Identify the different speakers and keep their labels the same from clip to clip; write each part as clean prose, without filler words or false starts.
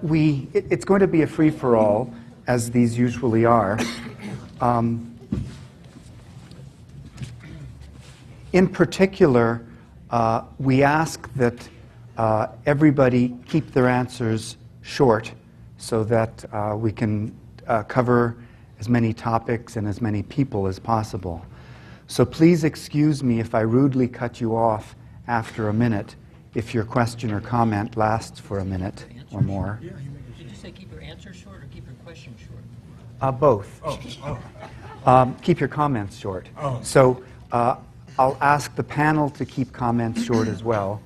Speaker 1: It's going to be a free-for-all, as these usually are. In particular, we ask that everybody keep their answers short so that we can cover as many topics and as many people as possible. So please excuse me if I rudely cut you off after a minute if your question or comment lasts for a minute or more.
Speaker 2: Did you say keep your answers short or keep your questions short?
Speaker 1: Both. Keep your comments short. So I'll ask the panel to keep comments short as well,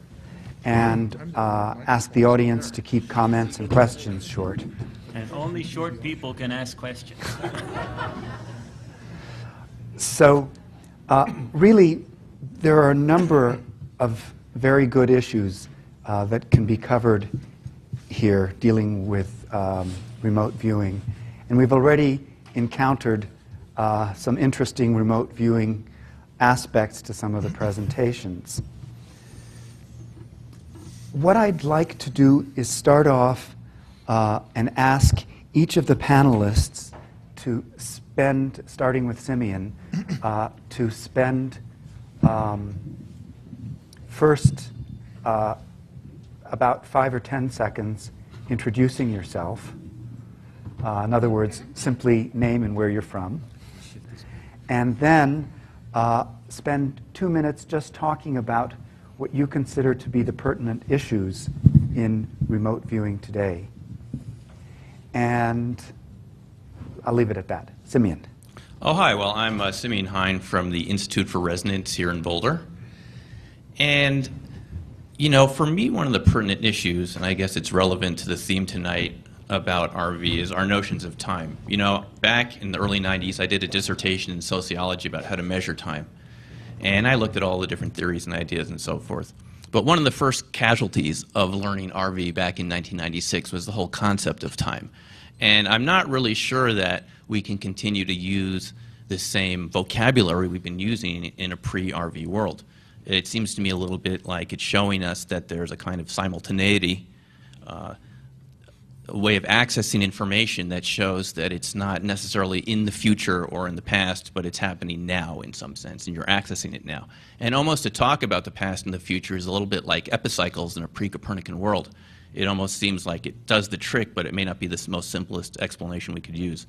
Speaker 1: and ask the audience to keep comments and questions short.
Speaker 3: And only short people can ask questions.
Speaker 1: So really, there are a number of very good issues that can be covered here dealing with remote viewing. And we've already encountered some interesting remote viewing aspects to some of the presentations. What I'd like to do is start off and ask each of the panelists to spend, starting with Simeon, to spend first about 5 or 10 seconds introducing yourself. In other words, simply name and where you're from. And then spend 2 minutes just talking about what you consider to be the pertinent issues in remote viewing today. And I'll leave it at that. Simeon.
Speaker 4: Oh, hi. Well, I'm Simeon Hine from the Institute for Resonance here in Boulder. And, you know, for me, one of the pertinent issues, and I guess it's relevant to the theme tonight about RV, is our notions of time. You know, back in the early 90s, I did a dissertation in sociology about how to measure time. And I looked at all the different theories and ideas and so forth. But one of the first casualties of learning RV back in 1996 was the whole concept of time. And I'm not really sure that we can continue to use the same vocabulary we've been using in a pre-RV world. It seems to me a little bit like it's showing us that there's a kind of simultaneity, a way of accessing information that shows that it's not necessarily in the future or in the past, but it's happening now in some sense, and you're accessing it now. And almost to talk about the past and the future is a little bit like epicycles in a pre-Copernican world. It almost seems like it does the trick, but it may not be the most simplest explanation we could use.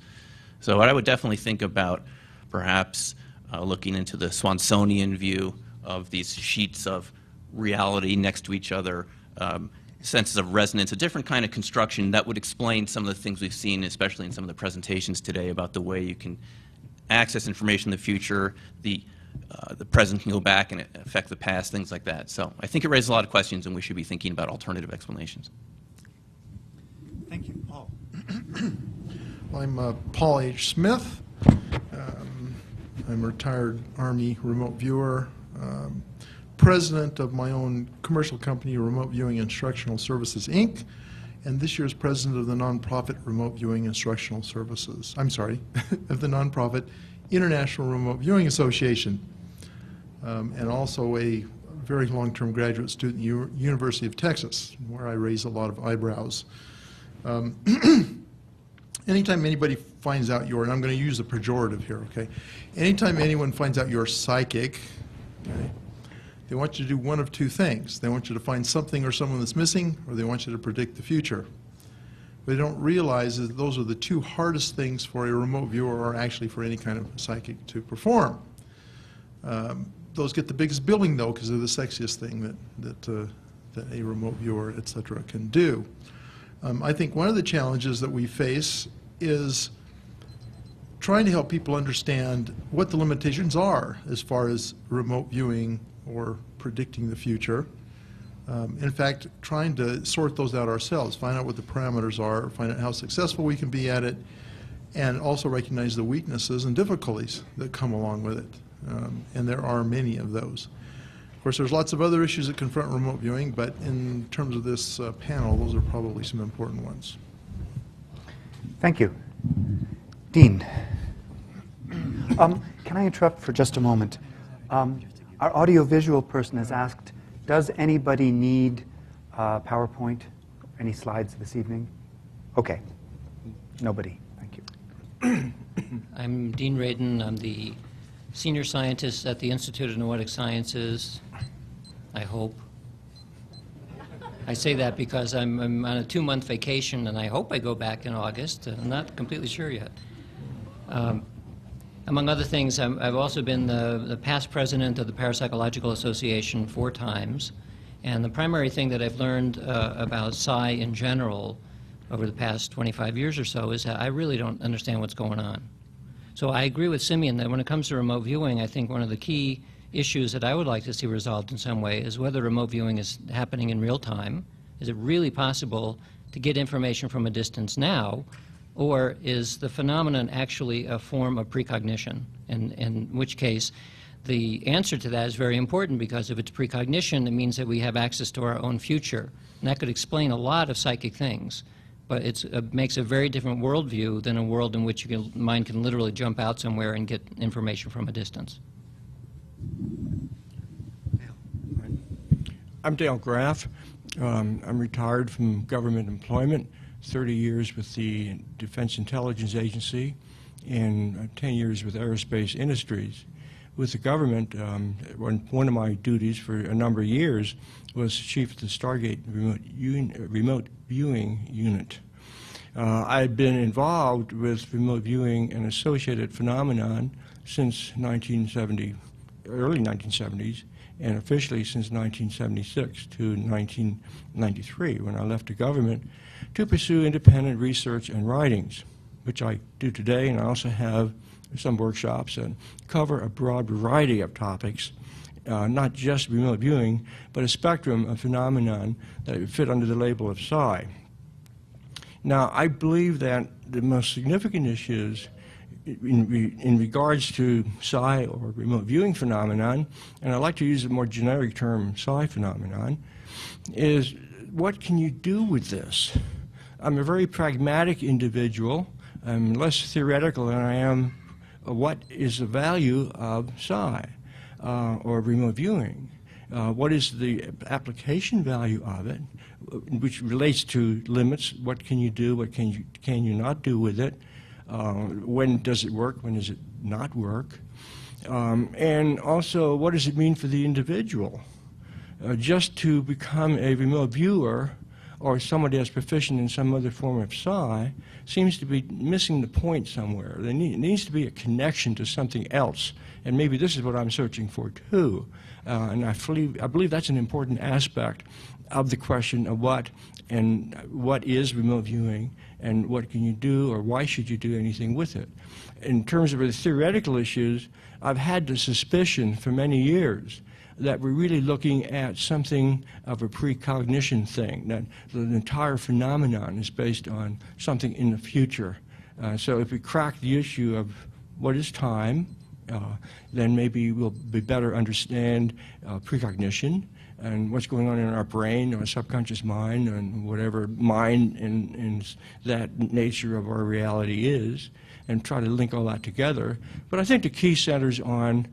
Speaker 4: So what I would definitely think about, perhaps looking into the Swansonian view of these sheets of reality next to each other, senses of resonance, a different kind of construction that would explain some of the things we've seen, especially in some of the presentations today, about the way you can access information in the future, the present can go back and affect the past, things like that. So I think it raises a lot of questions, and we should be thinking about alternative explanations.
Speaker 1: Thank you. Paul.
Speaker 5: Well, I'm Paul H. Smith. I'm a retired Army remote viewer, president of my own commercial company, Remote Viewing Instructional Services, Inc., and this year's president of the nonprofit Remote Viewing Instructional Services. I'm sorry, of the nonprofit International Remote Viewing Association, and also a very long-term graduate student at the University of Texas, where I raise a lot of eyebrows. Anytime anybody finds out you're, and I'm going to use a pejorative here, okay? Anytime anyone finds out you're psychic, okay, they want you to do one of two things. They want you to find something or someone that's missing, or they want you to predict the future. What they don't realize is that those are the two hardest things for a remote viewer, or actually for any kind of psychic, to perform. Those get the biggest billing, though, because they're the sexiest thing that a remote viewer, et cetera, can do. I think one of the challenges that we face is trying to help people understand what the limitations are as far as remote viewing or predicting the future. In fact, trying to sort those out ourselves, find out what the parameters are, find out how successful we can be at it, and also recognize the weaknesses and difficulties that come along with it. And there are many of those. Of course, there's lots of other issues that confront remote viewing, but in terms of this panel, those are probably some important ones.
Speaker 1: Thank you. Dean. Can I interrupt for just a moment? Our audiovisual person has asked, does anybody need PowerPoint, any slides this evening? Okay. Nobody. Thank you.
Speaker 2: I'm Dean Radin. I'm the senior scientist at the Institute of Noetic Sciences, I hope. I say that because I'm on a 2-month vacation, and I hope I go back in August. I'm not completely sure yet. Among other things, I've also been the past president of the Parapsychological Association 4 times, and the primary thing that I've learned about psi in general over the past 25 years or so is that I really don't understand what's going on. So I agree with Simeon that when it comes to remote viewing, I think one of the key issues that I would like to see resolved in some way is whether remote viewing is happening in real time. Is it really possible to get information from a distance now, or is the phenomenon actually a form of precognition? In which case, the answer to that is very important, because if it's precognition, it means that we have access to our own future. And that could explain a lot of psychic things. But it makes a very different worldview than a world in which mind can literally jump out somewhere and get information from a distance.
Speaker 6: I'm Dale Graff. I'm retired from government employment, 30 years with the Defense Intelligence Agency and 10 years with aerospace industries. With the government, one of my duties for a number of years was chief of the Stargate remote viewing unit. I had been involved with remote viewing and associated phenomenon since early 1970s, and officially since 1976 to 1993, when I left the government to pursue independent research and writings, which I do today, and I also have some workshops that cover a broad variety of topics, not just remote viewing, but a spectrum of phenomenon that fit under the label of psi. Now, I believe that the most significant issues in regards to psi or remote viewing phenomenon, and I like to use a more generic term, psi phenomenon, is what can you do with this? I'm a very pragmatic individual. I'm less theoretical than I am what is the value of psi or remote viewing. What is the application value of it, which relates to limits? What can you do? What can you not do with it? When does it work? When does it not work? And also, what does it mean for the individual? Just to become a remote viewer or somebody that's proficient in some other form of psi seems to be missing the point somewhere. There needs to be a connection to something else, and maybe this is what I'm searching for too. And I believe that's an important aspect of the question of what is remote viewing, and what can you do, or why should you do anything with it. In terms of the theoretical issues, I've had the suspicion for many years that we're really looking at something of a precognition thing, that the entire phenomenon is based on something in the future. So if we crack the issue of what is time, then maybe we'll be better understand precognition and what's going on in our brain or subconscious mind and whatever mind in that nature of our reality is, and try to link all that together. But I think the key centers on,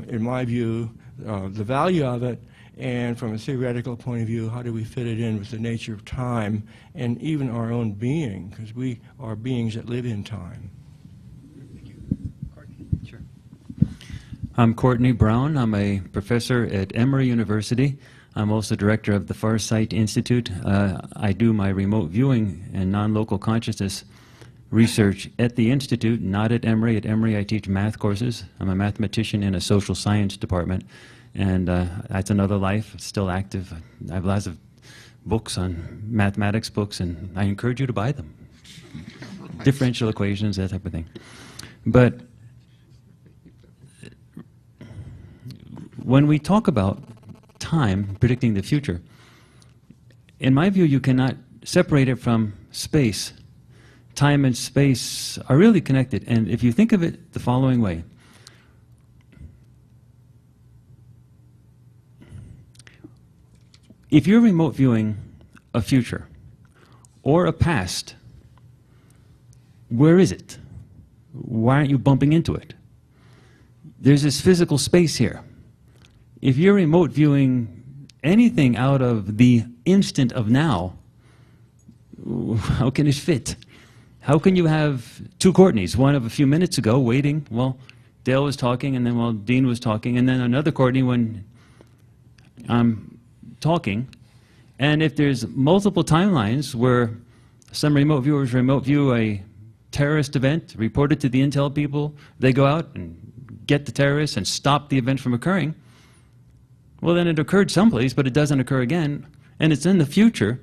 Speaker 6: in my view, the value of it, and from a theoretical point of view, how do we fit it in with the nature of time and even our own being, because we are beings that live in time.
Speaker 2: Sure.
Speaker 7: I'm Courtney Brown. I'm a professor at Emory University. I'm also director of the Farsight Institute. I do my remote viewing and non-local consciousness research at the Institute, not at Emory. At Emory, I teach math courses. I'm a mathematician in a social science department, and that's another life. It's still active. I have lots of books on mathematics books, and I encourage you to buy them. Differential equations, that type of thing. But when we talk about time predicting the future, in my view, you cannot separate it from space. Time and space are really connected, and if you think of it the following way, if you're remote viewing a future or a past, where is it? Why aren't you bumping into it? There's this physical space here. If you're remote viewing anything out of the instant of now, how can it fit? How can you have two Courtneys, one of a few minutes ago waiting, well, Dale was talking, and then while Dean was talking, and then another Courtney when I'm talking. And if there's multiple timelines where some remote viewers remote view a terrorist event, report it to the intel people, they go out and get the terrorists and stop the event from occurring, well, then it occurred someplace, but it doesn't occur again, and it's in the future.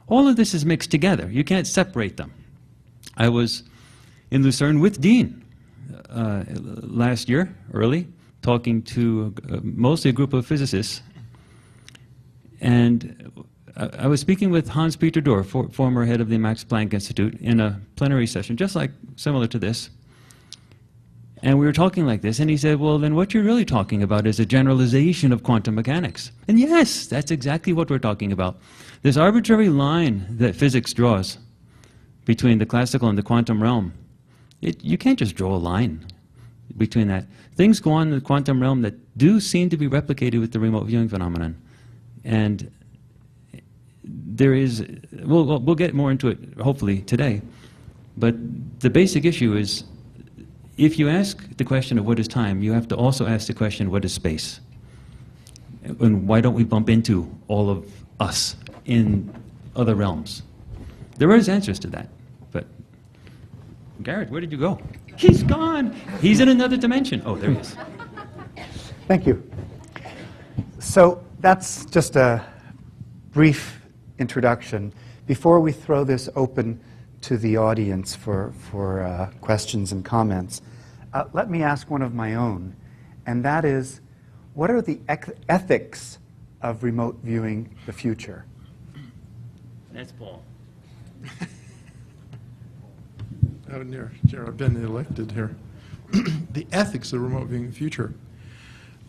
Speaker 7: All of this is mixed together. You can't separate them. I was in Lucerne with Dean last year, early, talking to mostly a group of physicists. And I was speaking with Hans-Peter Dorr, former head of the Max Planck Institute, in a plenary session, just like similar to this. And we were talking like this, and he said, well, then what you're really talking about is a generalization of quantum mechanics. And yes, that's exactly what we're talking about. This arbitrary line that physics draws between the classical and the quantum realm, you can't just draw a line between that. Things go on in the quantum realm that do seem to be replicated with the remote viewing phenomenon. And there is, we'll get more into it hopefully today, but the basic issue is, if you ask the question of what is time, you have to also ask the question, what is space? And why don't we bump into all of us in other realms? There is answers to that, but Garrett, where did you go? He's gone. He's in another dimension. Oh, there he is.
Speaker 1: Thank you. So that's just a brief introduction. Before we throw this open to the audience for questions and comments, let me ask one of my own, and that is, what are the ethics of remote viewing the future?
Speaker 7: That's Paul.
Speaker 5: Out near, I've been elected here. The ethics of remote viewing the future.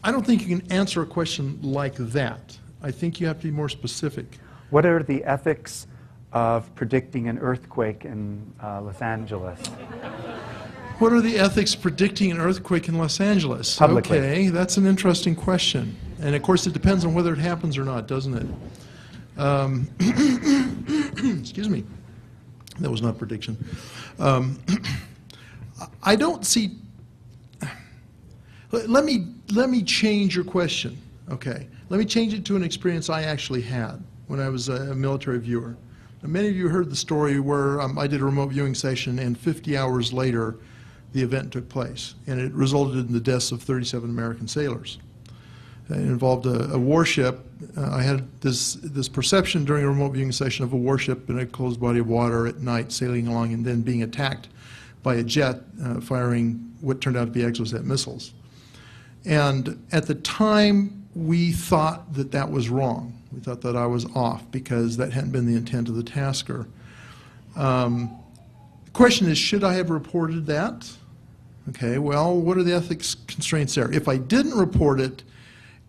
Speaker 5: I don't think you can answer a question like that. I think you have to be more specific.
Speaker 1: What are the ethics of predicting an earthquake in Los Angeles?
Speaker 5: What are the ethics of predicting an earthquake in Los Angeles?
Speaker 1: Publicly.
Speaker 5: Okay, that's an interesting question. And of course, it depends on whether it happens or not, doesn't it? Excuse me. That was not prediction. I don't see. Let me change your question. Okay, let me change it to an experience I actually had when I was a military viewer. Now, many of you heard the story where I did a remote viewing session, and 50 hours later, the event took place, and it resulted in the deaths of 37 American sailors. It involved a warship. I had this perception during a remote viewing session of a warship in a closed body of water at night sailing along and then being attacked by a jet firing what turned out to be exocet missiles. And at the time, we thought that that was wrong. We thought that I was off because that hadn't been the intent of the tasker. The question is, should I have reported that? Okay, well, what are the ethics constraints there? If I didn't report it,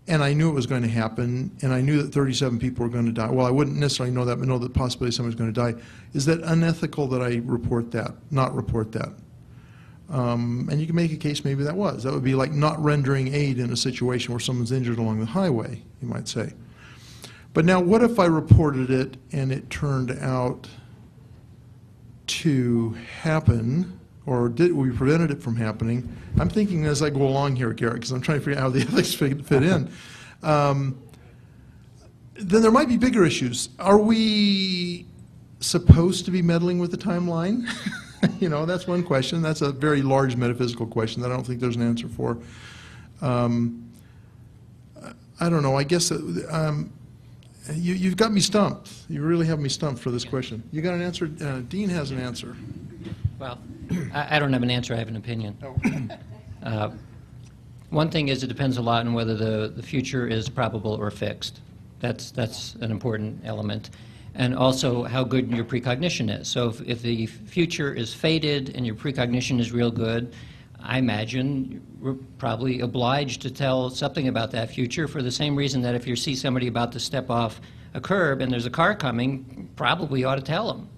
Speaker 5: and I knew it was going to happen, and I knew that 37 people were going to die, well, I wouldn't necessarily know that, but know that possibly somebody's going to die. Is that unethical that I report that, not report that? And you can make a case maybe that was. That would be like not rendering aid in a situation where someone's injured along the highway, you might say. But now, what if I reported it and it turned out to happen, or we prevented it from happening? I'm thinking as I go along here, Garrett, because I'm trying to figure out how the ethics fit in. Then there might be bigger issues. Are we supposed to be meddling with the timeline? You know, that's one question. That's a very large metaphysical question that I don't think there's an answer for. I don't know. I guess you've got me stumped. You really have me stumped for this question. You got an answer? Dean has an answer.
Speaker 2: Well, I don't have an answer. I have an opinion.
Speaker 5: Oh.
Speaker 2: One thing is, it depends a lot on whether the future is probable or fixed. That's an important element. And also how good your precognition is. So if the future is fated and your precognition is real good, I imagine we're probably obliged to tell something about that future, for the same reason that if you see somebody about to step off a curb and there's a car coming, probably ought to tell them.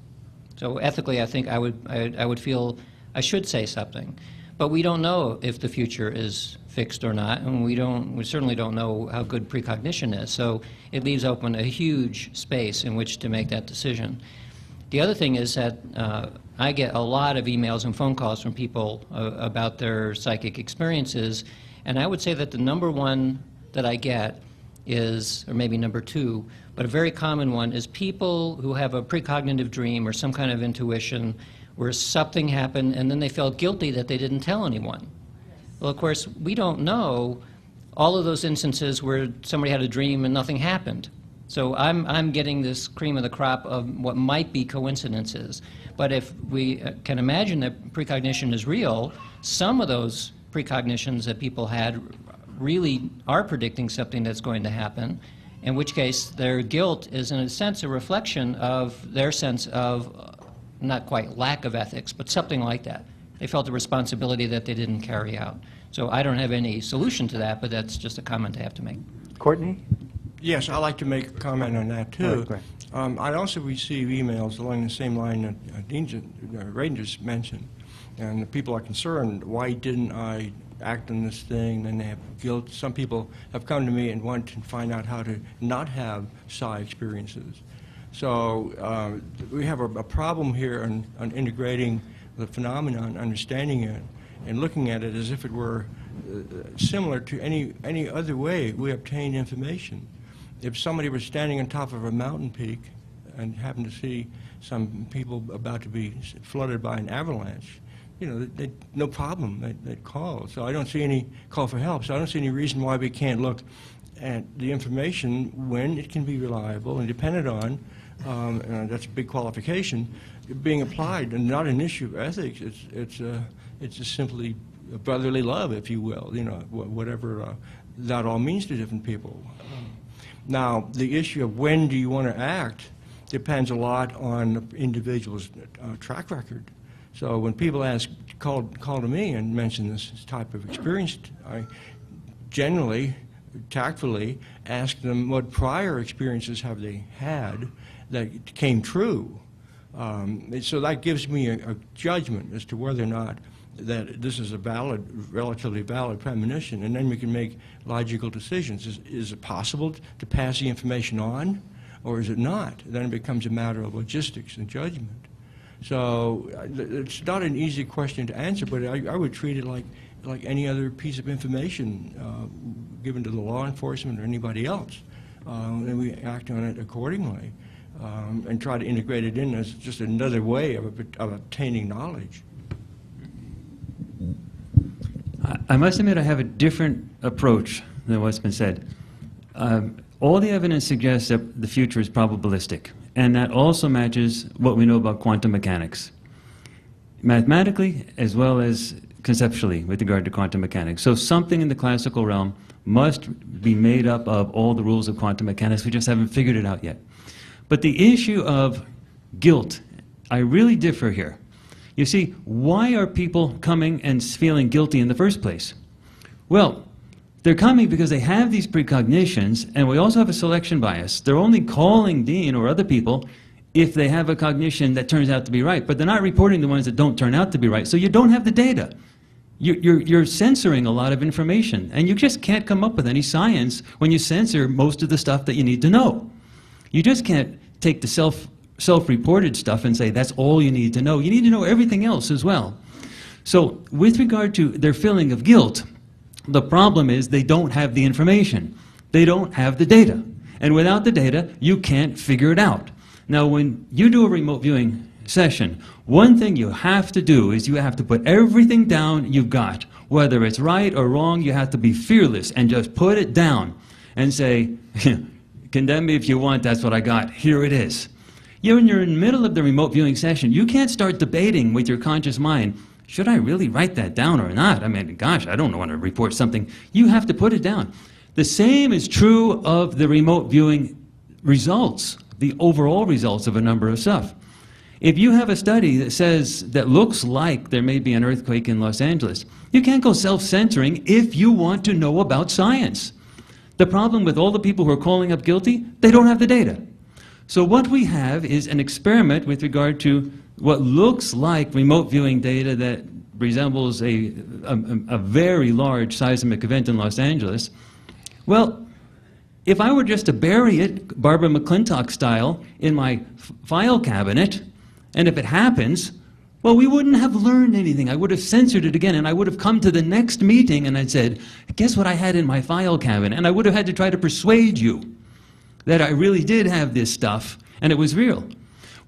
Speaker 2: So ethically, I think I would feel I should say something. But we don't know if the future is fixed or not, and we certainly don't know how good precognition is. So it leaves open a huge space in which to make that decision. The other thing is that I get a lot of emails and phone calls from people about their psychic experiences, and I would say that the number one that I get is, or maybe number two, but a very common one is people who have a precognitive dream or some kind of intuition where something happened and then they felt guilty that they didn't tell anyone. Well, of course, we don't know all of those instances where somebody had a dream and nothing happened. So I'm getting this cream of the crop of what might be coincidences. But if we can imagine that precognition is real, some of those precognitions that people had really are predicting something that's going to happen, in which case their guilt is in a sense a reflection of their sense of not quite lack of ethics, but something like that. They felt a responsibility that they didn't carry out. So I don't have any solution to that, but that's just a comment I have to make.
Speaker 1: Courtney?
Speaker 6: Yes, I'd like to make a comment on that, too.
Speaker 1: Right, great.
Speaker 6: I also receive emails along the same line that Ray just mentioned. And the people are concerned, why didn't I act on this thing? And they have guilt. Some people have come to me and want to find out how to not have psi experiences. So we have a problem here on integrating the phenomenon, understanding it, and looking at it as if it were similar to any other way we obtain information. If somebody was standing on top of a mountain peak and happened to see some people about to be flooded by an avalanche, you know, no problem, they'd call. So I don't see any call for help. So I don't see any reason why we can't look at the information when it can be reliable and depended on. And that's a big qualification, being applied, and not an issue of ethics. It's just simply a brotherly love, if you will. You know, whatever that all means to different people. Now, the issue of when do you want to act depends a lot on the individual's track record. So when people call to me and mention this type of experience, I generally, tactfully, ask them what prior experiences have they had that came true. So that gives me a judgment as to whether or not that this is a relatively valid premonition, and then we can make logical decisions. Is it possible to pass the information on, or is it not? Then it becomes a matter of logistics and judgment. So it's not an easy question to answer, but I would treat it like any other piece of information given to the law enforcement or anybody else, and we act on it accordingly, and try to integrate it in as just another way of obtaining knowledge.
Speaker 7: I must admit I have a different approach than what's been said. All the evidence suggests that the future is probabilistic, and that also matches what we know about quantum mechanics, mathematically as well as conceptually with regard to quantum mechanics. So something in the classical realm must be made up of all the rules of quantum mechanics. We just haven't figured it out yet. But the issue of guilt, I really differ here. You see, why are people coming and feeling guilty in the first place? Well, they're coming because they have these precognitions, and we also have a selection bias. They're only calling Dean or other people if they have a cognition that turns out to be right, but they're not reporting the ones that don't turn out to be right. So you don't have the data. You're censoring a lot of information, and you just can't come up with any science when you censor most of the stuff that you need to know. You just can't take the self-reported stuff and say that's all you need to know. You need to know everything else as well. So with regard to their feeling of guilt, the problem is they don't have the information. They don't have the data. And without the data, you can't figure it out. Now, when you do a remote viewing session, one thing you have to do is you have to put everything down you've got. Whether it's right or wrong, you have to be fearless and just put it down and say, condemn me if you want, that's what I got. Here it is. When you're in the middle of the remote viewing session, you can't start debating with your conscious mind, should I really write that down or not? I mean, gosh, I don't want to report something. You have to put it down. The same is true of the remote viewing results, the overall results of a number of stuff. If you have a study that looks like there may be an earthquake in Los Angeles, you can't go self-censoring if you want to know about science. The problem with all the people who are calling up guilty, they don't have the data. So what we have is an experiment with regard to what looks like remote viewing data that resembles a very large seismic event in Los Angeles. Well, if I were just to bury it, Barbara McClintock style, in my file cabinet, And if it happens, well, we wouldn't have learned anything. I would have censored it again, and I would have come to the next meeting and I'd said, guess what I had in my file cabinet? And I would have had to try to persuade you that I really did have this stuff and it was real.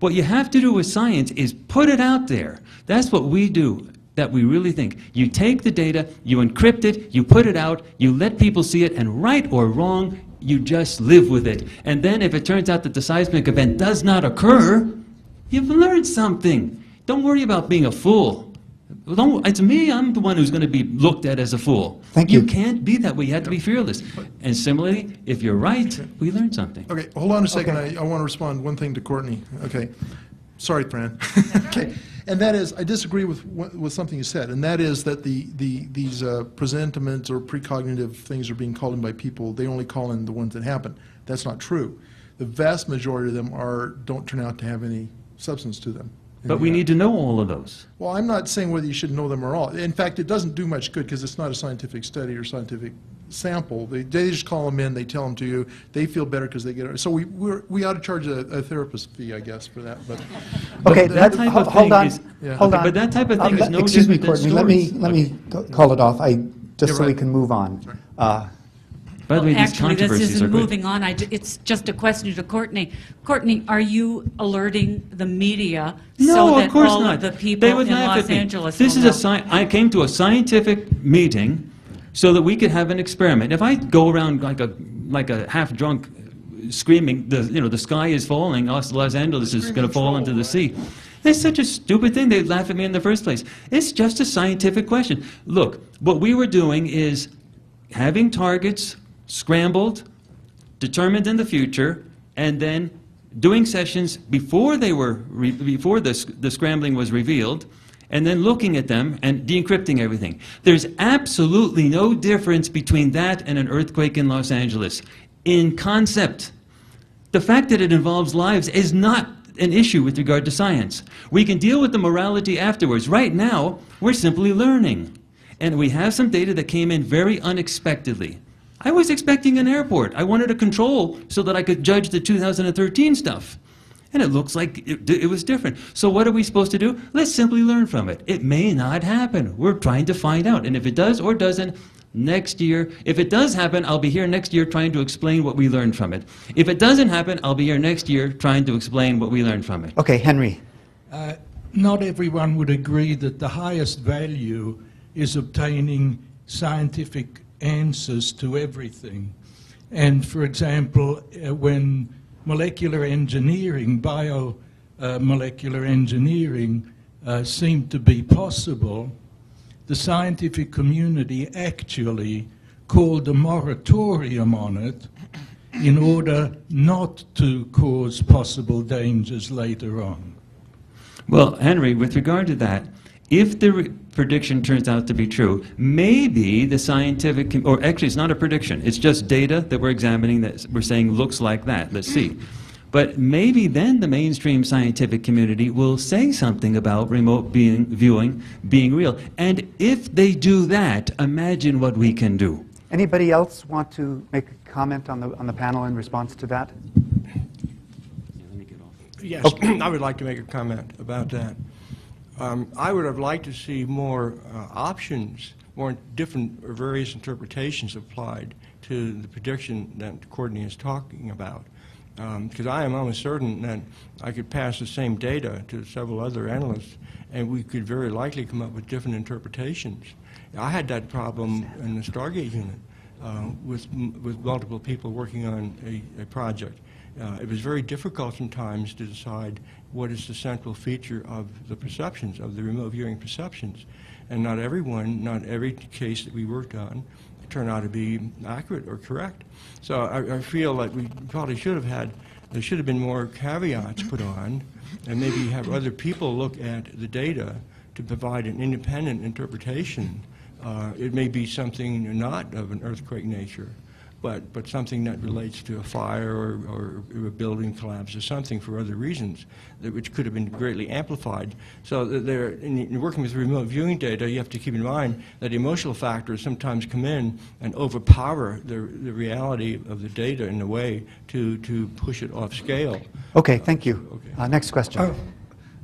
Speaker 7: What you have to do with science is put it out there. That's what we do, that we really think. You take the data, you encrypt it, you put it out, you let people see it, and right or wrong, you just live with it. And then if it turns out that the seismic event does not occur, you've learned something. Don't worry about being a fool. It's me, I'm the one who's going to be looked at as a fool.
Speaker 1: Thank you.
Speaker 7: You can't be that way. You have to be fearless. And similarly, if you're right, we learn something.
Speaker 5: Okay, hold on a second.
Speaker 1: Okay.
Speaker 5: I want to respond one thing to Courtney. Okay. Sorry, Fran. Okay. And that is, I disagree with something you said, and that is that these presentiments or precognitive things are being called in by people. They only call in the ones that happen. That's not true. The vast majority of them don't turn out to have any substance to them.
Speaker 7: But we need to know all of those.
Speaker 5: Well, I'm not saying whether you should know them or all. In fact, it doesn't do much good because it's not a scientific study or scientific sample. They just call them in, they tell them to you, they feel better because they get it. So we ought to charge a therapist fee, I guess, for that. But
Speaker 1: Okay,
Speaker 7: that type of
Speaker 1: hold
Speaker 7: thing
Speaker 1: on.
Speaker 7: is-
Speaker 5: Yeah.
Speaker 1: Hold
Speaker 7: Okay,
Speaker 1: on.
Speaker 7: but that type of thing is no
Speaker 1: Excuse me,
Speaker 7: different than
Speaker 1: Courtney.
Speaker 7: stories.
Speaker 1: Let me call it off. Just
Speaker 5: Yeah,
Speaker 1: so we
Speaker 5: right.
Speaker 1: can move on.
Speaker 7: By the way, these
Speaker 8: Actually, this
Speaker 7: controversies are
Speaker 8: isn't
Speaker 7: good.
Speaker 8: moving on. It's just a question to Courtney. Courtney, are you alerting the media
Speaker 7: No,
Speaker 8: so that
Speaker 7: of course
Speaker 8: all
Speaker 7: not.
Speaker 8: of the people
Speaker 7: They would
Speaker 8: in
Speaker 7: laugh
Speaker 8: Los
Speaker 7: at me.
Speaker 8: Angeles
Speaker 7: This
Speaker 8: will
Speaker 7: is
Speaker 8: know?
Speaker 7: I came to a scientific meeting so that we could have an experiment. If I go around like a half-drunk screaming, the sky is falling, Los Angeles is going to fall into the sea. It's such a stupid thing. They'd laugh at me in the first place. It's just a scientific question. Look, what we were doing is having targets scrambled, determined in the future, and then doing sessions before the scrambling was revealed, and then looking at them and de-encrypting everything. There's absolutely no difference between that and an earthquake in Los Angeles in concept. The fact that it involves lives is not an issue with regard to science. We can deal with the morality afterwards. Right now, we're simply learning. And we have some data that came in very unexpectedly. I was expecting an airport. I wanted a control so that I could judge the 2013 stuff. And it looks like it was different. So what are we supposed to do? Let's simply learn from it. It may not happen. We're trying to find out. And if it does or doesn't, next year. If it does happen, I'll be here next year trying to explain what we learned from it. If it doesn't happen, I'll be here next year trying to explain what we learned from it.
Speaker 1: Okay, Henry.
Speaker 9: Not everyone would agree that the highest value is obtaining scientific answers to everything. And for example, when molecular engineering, biomolecular engineering seemed to be possible, the scientific community actually called a moratorium on it in order not to cause possible dangers later on.
Speaker 7: Well, Henry, with regard to that, if the prediction turns out to be true, maybe the scientific, or actually it's not a prediction, it's just data that we're examining that we're saying looks like that. Let's see. But maybe then the mainstream scientific community will say something about remote viewing being real. And if they do that, imagine what we can do.
Speaker 1: Anybody else want to make a comment on the panel in response to that?
Speaker 6: Yes, I would like to make a comment about that. I would have liked to see more options, more different or various interpretations applied to the prediction that Courtney is talking about. Because I am almost certain that I could pass the same data to several other analysts, and we could very likely come up with different interpretations. I had that problem in the Stargate unit with multiple people working on a project. It was very difficult sometimes to decide what is the central feature of the perceptions, of the remote viewing perceptions. And not every case that we worked on turned out to be accurate or correct. So I feel like we probably there should have been more caveats put on, and maybe have other people look at the data to provide an independent interpretation. It may be something not of an earthquake nature, but something that relates to a fire or a building collapse or something for other reasons, which could have been greatly amplified. So in working with remote viewing data, you have to keep in mind that emotional factors sometimes come in and overpower the reality of the data in a way to push it off scale.
Speaker 1: Okay, thank you.
Speaker 6: Okay.
Speaker 1: Next question.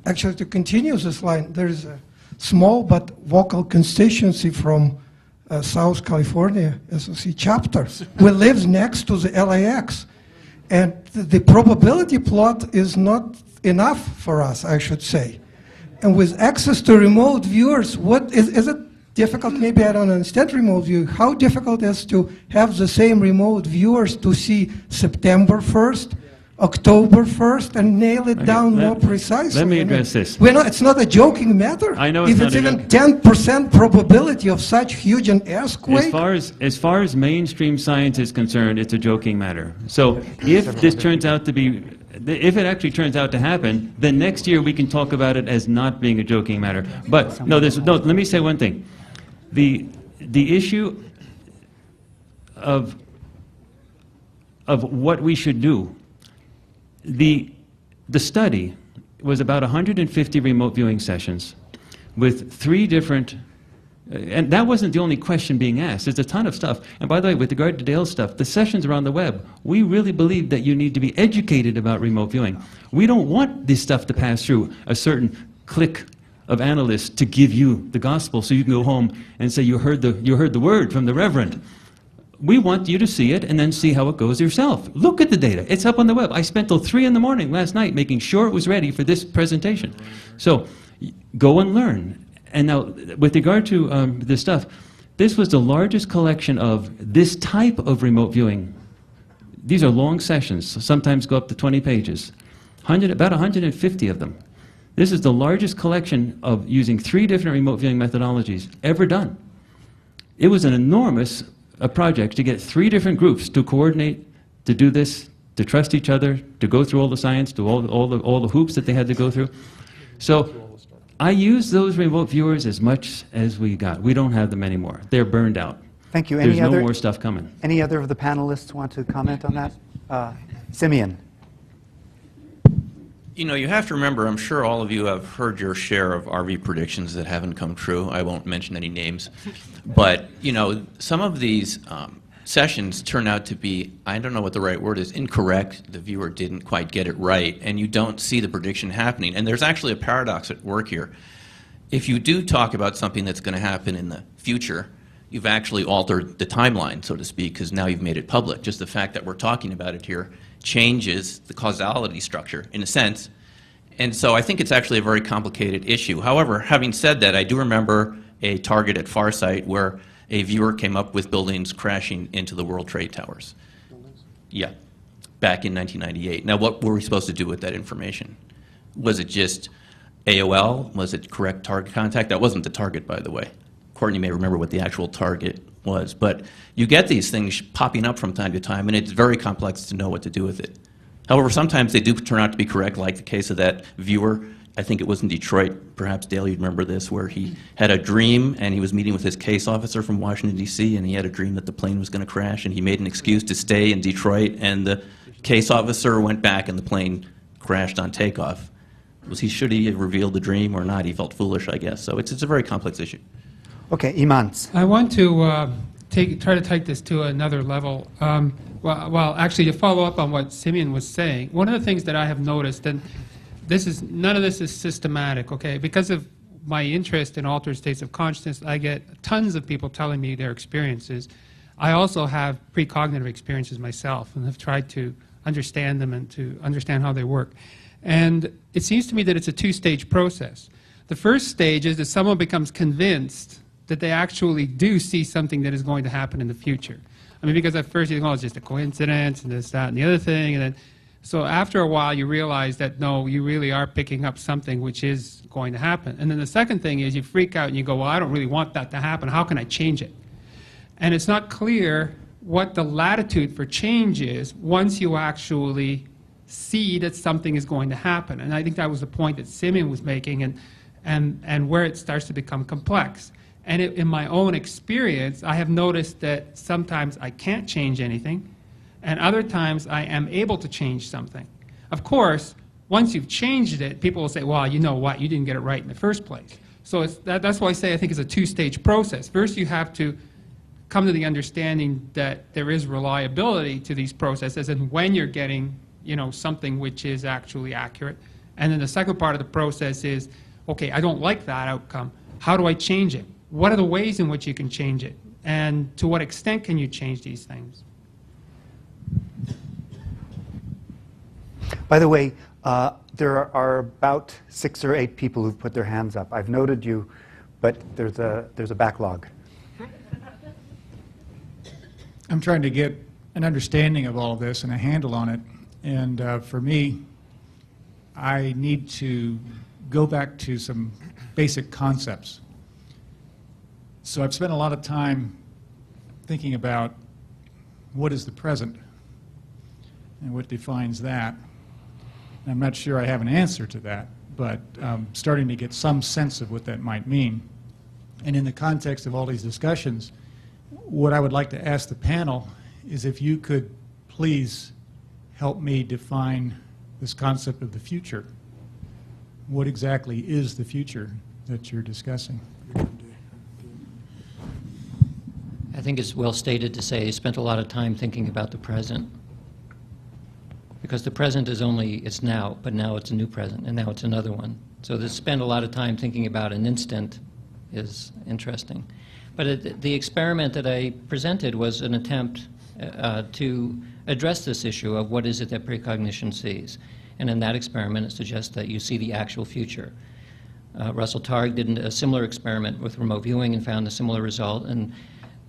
Speaker 10: Actually, to continue this line, there is a small but vocal constituency from South California SOC chapter. We live next to the LAX. And the probability plot is not enough for us, I should say. And with access to remote viewers, what is it difficult? Maybe I don't understand remote view. How difficult is to have the same remote viewers to see September 1st, October 1st, and nail it down more precisely?
Speaker 7: Let me address this.
Speaker 10: It's not a joking matter.
Speaker 7: I know it's
Speaker 10: if
Speaker 7: not
Speaker 10: it's
Speaker 7: a
Speaker 10: even 10% probability of such huge an earthquake.
Speaker 7: As far as mainstream science is concerned, it's a joking matter. So if this turns out to be, if it actually turns out to happen, then next year we can talk about it as not being a joking matter. But no, let me say one thing. The issue of what we should do. The study was about 150 remote viewing sessions with 3 different, and that wasn't the only question being asked. There's a ton of stuff. And by the way, with regard to Dale's stuff, the sessions are on the web. We really believe that you need to be educated about remote viewing. We don't want this stuff to pass through a certain clique of analysts to give you the gospel so you can go home and say you heard the word from the Reverend. We want you to see it and then see how it goes yourself. Look at the data. It's up on the web. I spent till 3 in the morning last night making sure it was ready for this presentation. So go and learn. And now, with regard to this stuff, this was the largest collection of this type of remote viewing. These are long sessions, sometimes go up to 20 pages. About 150 of them. This is the largest collection of using 3 different remote viewing methodologies ever done. It was an enormous a project to get 3 different groups to coordinate, to do this, to trust each other, to go through all the science, to all the hoops that they had to go through. So I use those remote viewers as much as we got. We don't have them anymore. They're burned out.
Speaker 1: Thank you.
Speaker 7: There's no more stuff coming.
Speaker 1: Any other of the panelists want to comment on that? Simeon.
Speaker 4: You know, you have to remember, I'm sure all of you have heard your share of RV predictions that haven't come true. I won't mention any names. But, you know, some of these sessions turn out to be, I don't know what the right word is, incorrect. The viewer didn't quite get it right, and you don't see the prediction happening. And there's actually a paradox at work here. If you do talk about something that's going to happen in the future, you've actually altered the timeline, so to speak, because now you've made it public. Just the fact that we're talking about it here changes the causality structure, in a sense. And so I think it's actually a very complicated issue. However, having said that, I do remember a target at Farsight where a viewer came up with buildings crashing into the World Trade Towers. Yeah, back in 1998. Now, what were we supposed to do with that information? Was it just AOL? Was it correct target contact? That wasn't the target, by the way. Courtney may remember what the actual target was. But you get these things popping up from time to time, and it's very complex to know what to do with it. However, sometimes they do turn out to be correct, like the case of that viewer. I think it was in Detroit, perhaps Dale, you'd remember this, where he had a dream and he was meeting with his case officer from Washington, D.C., and he had a dream that the plane was going to crash, and he made an excuse to stay in Detroit, and the case officer went back and the plane crashed on takeoff. Should he have revealed the dream or not? He felt foolish, I guess. So it's a very complex issue.
Speaker 1: Okay, Imans.
Speaker 11: I want to try to take this to another level. Well, actually, to follow up on what Simeon was saying, one of the things that I have noticed, and none of this is systematic, okay? Because of my interest in altered states of consciousness, I get tons of people telling me their experiences. I also have precognitive experiences myself and have tried to understand them and to understand how they work. And it seems to me that it's a 2-stage process. The first stage is that someone becomes convinced that they actually do see something that is going to happen in the future. I mean, because at first you think, oh, it's just a coincidence and this, that, and the other thing, and then so after a while you realize that no, you really are picking up something which is going to happen. And then the second thing is you freak out and you go, well, I don't really want that to happen. How can I change it? And it's not clear what the latitude for change is once you actually see that something is going to happen. And I think that was the point that Simeon was making, and where it starts to become complex. And in my own experience, I have noticed that sometimes I can't change anything, and other times I am able to change something. Of course, once you've changed it, people will say, well, you know what, you didn't get it right in the first place. So that's why I say I think it's a 2-stage process. First, you have to come to the understanding that there is reliability to these processes, and when you're getting something which is actually accurate. And then the second part of the process is, okay, I don't like that outcome. How do I change it? What are the ways in which you can change it? And to what extent can you change these things?
Speaker 1: By the way, there are about 6 or 8 people who've put their hands up. I've noted you, but there's a backlog.
Speaker 12: I'm trying to get an understanding of all of this and a handle on it. And for me, I need to go back to some basic concepts. So I've spent a lot of time thinking about what is the present and what defines that. I'm not sure I have an answer to that, but starting to get some sense of what that might mean. And in the context of all these discussions, what I would like to ask the panel is if you could please help me define this concept of the future. What exactly is the future that you're discussing?
Speaker 2: I think it's well stated to say he spent a lot of time thinking about the present. Because the present is only, it's now, but now it's a new present, and now it's another one. So to spend a lot of time thinking about an instant is interesting. But the experiment that I presented was an attempt to address this issue of what is it that precognition sees. And in that experiment, it suggests that you see the actual future. Russell Targ did a similar experiment with remote viewing and found a similar result. And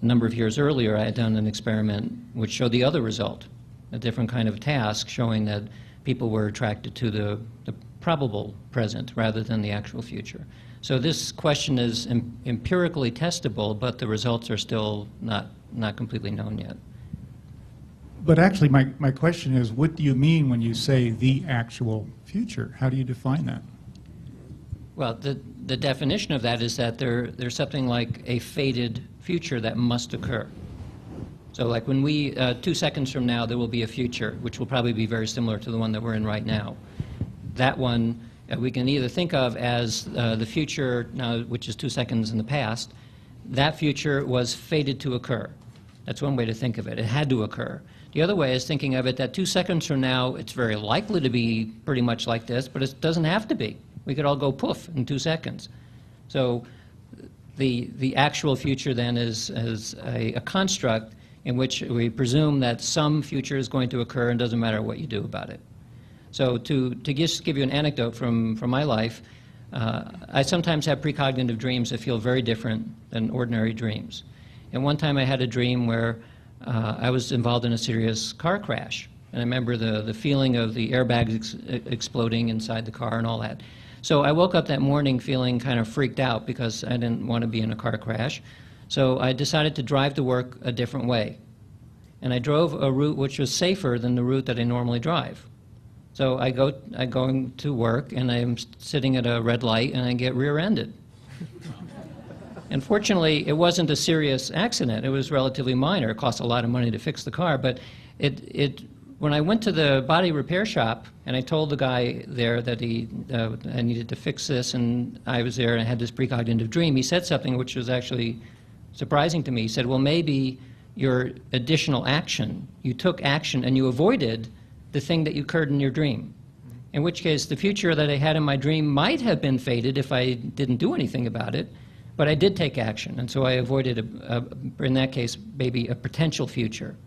Speaker 2: a number of years earlier, I had done an experiment which showed the other result, a different kind of task, showing that people were attracted to the probable present rather than the actual future. So this question is empirically testable, but the results are still not completely known yet.
Speaker 12: But actually, my question is, what do you mean when you say the actual future? How do you define that?
Speaker 2: Well, the definition of that is that there's something like a fated future that must occur. So like when 2 seconds from now, there will be a future, which will probably be very similar to the one that we're in right now. That one we can either think of as the future now, which is 2 seconds in the past. That future was fated to occur. That's one way to think of it. It had to occur. The other way is thinking of it that 2 seconds from now, it's very likely to be pretty much like this, but it doesn't have to be. We could all go poof in 2 seconds. So the actual future then is a construct in which we presume that some future is going to occur and doesn't matter what you do about it. So to just give you an anecdote from my life, I sometimes have precognitive dreams that feel very different than ordinary dreams. And one time I had a dream where I was involved in a serious car crash. And I remember the feeling of the airbags exploding inside the car and all that. So I woke up that morning feeling kind of freaked out because I didn't want to be in a car crash. So I decided to drive to work a different way. And I drove a route which was safer than the route that I normally drive. So I go to work, and I'm sitting at a red light, and I get rear-ended. And fortunately, it wasn't a serious accident. It was relatively minor. It cost a lot of money to fix the car. But when I went to the body repair shop, and I told the guy there that I needed to fix this, and I was there and I had this precognitive dream, he said something which was actually surprising to me. He said, well, maybe your additional action, you took action and you avoided the thing that occurred in your dream. In which case, the future that I had in my dream might have been fated if I didn't do anything about it, but I did take action, and so I avoided, in that case, maybe a potential future.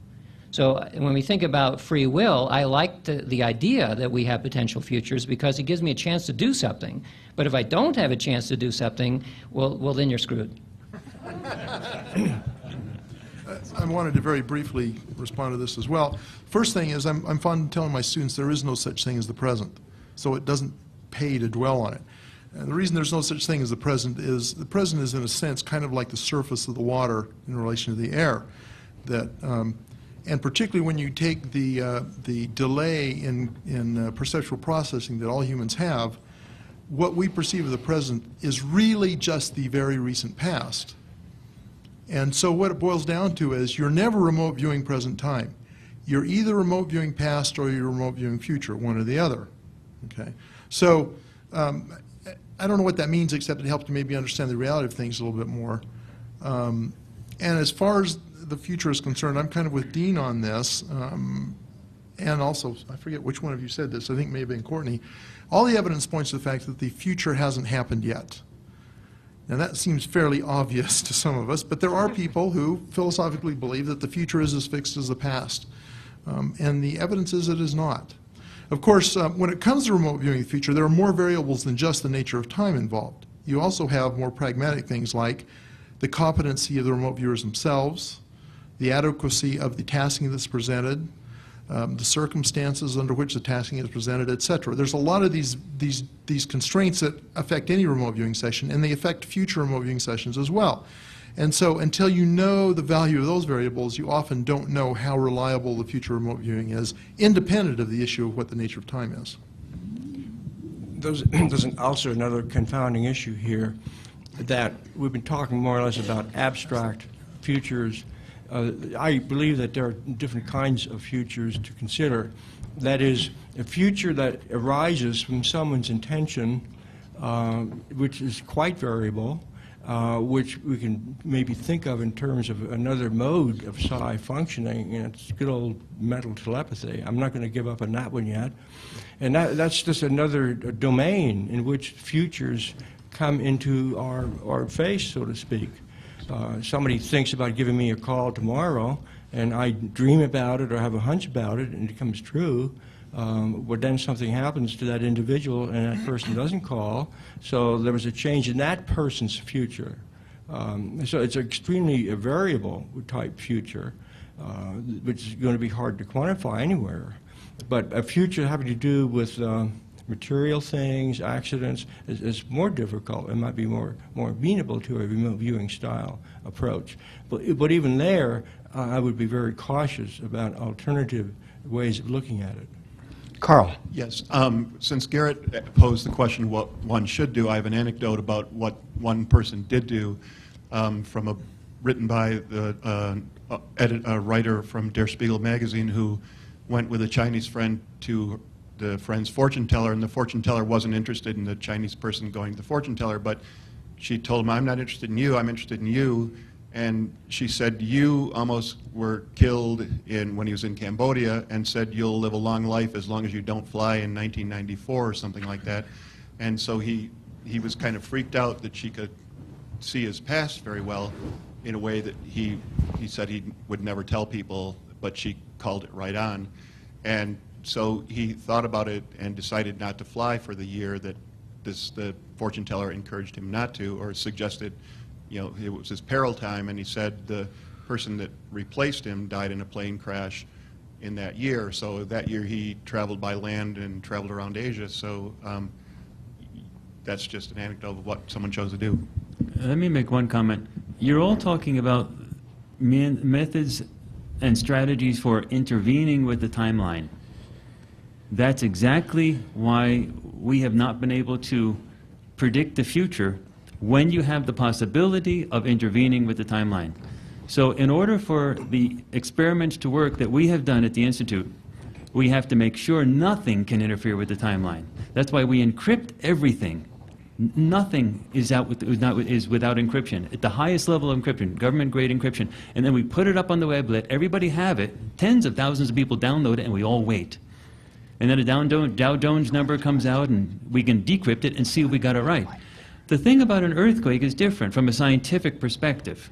Speaker 2: So when we think about free will, I like the idea that we have potential futures because it gives me a chance to do something. But if I don't have a chance to do something, well then you're screwed.
Speaker 5: I wanted to very briefly respond to this as well. First thing is I'm fond of telling my students there is no such thing as the present, so it doesn't pay to dwell on it. And the reason there's no such thing as the present is in a sense kind of like the surface of the water in relation to the air. That, and particularly when you take the delay in perceptual processing that all humans have, what we perceive as the present is really just the very recent past. And so what it boils down to is you're never remote viewing present time. You're either remote viewing past or you're remote viewing future, one or the other. Okay? So I don't know what that means except it helps you maybe understand the reality of things a little bit more. And as far as the future is concerned, I'm kind of with Dean on this. and also, I forget which one of you said this, I think it may have been Courtney, all the evidence points to the fact that the future hasn't happened yet. Now that seems fairly obvious to some of us, but there are people who philosophically believe that the future is as fixed as the past. And the evidence is it is not. Of course, when it comes to remote viewing the future, there are more variables than just the nature of time involved. You also have more pragmatic things like the competency of the remote viewers themselves, the adequacy of the tasking that's presented, the circumstances under which the tasking is presented, etc. There's a lot of these constraints that affect any remote viewing session, and they affect future remote viewing sessions as well. And so until you know the value of those variables, you often don't know how reliable the future remote viewing is, independent of the issue of what the nature of time is.
Speaker 6: There's also another confounding issue here, that we've been talking more or less about abstract futures. I believe that there are different kinds of futures to consider. That is, a future that arises from someone's intention, which is quite variable, which we can maybe think of in terms of another mode of psi functioning, and it's good old mental telepathy. I'm not going to give up on that one yet. And that's just another domain in which futures come into our face, so to speak. Somebody thinks about giving me a call tomorrow, and I dream about it or have a hunch about it, and it comes true. But then something happens to that individual, and that person doesn't call. So there was a change in that person's future. So it's an extremely variable type future, which is going to be hard to quantify anywhere. But a future having to do with material things, accidents, is more difficult and might be more amenable to a remote viewing style approach. But even there, I would be very cautious about alternative ways of looking at it.
Speaker 1: Carl.
Speaker 13: Yes. Since Garrett posed the question what one should do, I have an anecdote about what one person did do written by a writer from Der Spiegel magazine who went with a Chinese friend to the friend's fortune teller, and the fortune teller wasn't interested in the Chinese person going to the fortune teller, but she told him, I'm not interested in you, I'm interested in you. And she said, you almost were killed when he was in Cambodia, and said you'll live a long life as long as you don't fly in 1994 or something like that. And so he was kind of freaked out that she could see his past very well in a way that he said he would never tell people, but she called it right on. And so he thought about it and decided not to fly for the year that the fortune teller encouraged him not to, or suggested, you know, it was his peril time, and he said the person that replaced him died in a plane crash in that year. So that year he traveled by land and traveled around Asia. So that's just an anecdote of what someone chose to do.
Speaker 7: Let me make one comment. You're all talking about methods and strategies for intervening with the timeline. That's exactly why we have not been able to predict the future when you have the possibility of intervening with the timeline. So in order for the experiments to work that we have done at the Institute, we have to make sure nothing can interfere with the timeline. That's why we encrypt everything. Nothing is without encryption. At the highest level of encryption, government-grade encryption. And then we put it up on the web, let everybody have it, tens of thousands of people download it, and we all wait. And then a Dow Jones number comes out, and we can decrypt it and see if we got it right. The thing about an earthquake is different from a scientific perspective.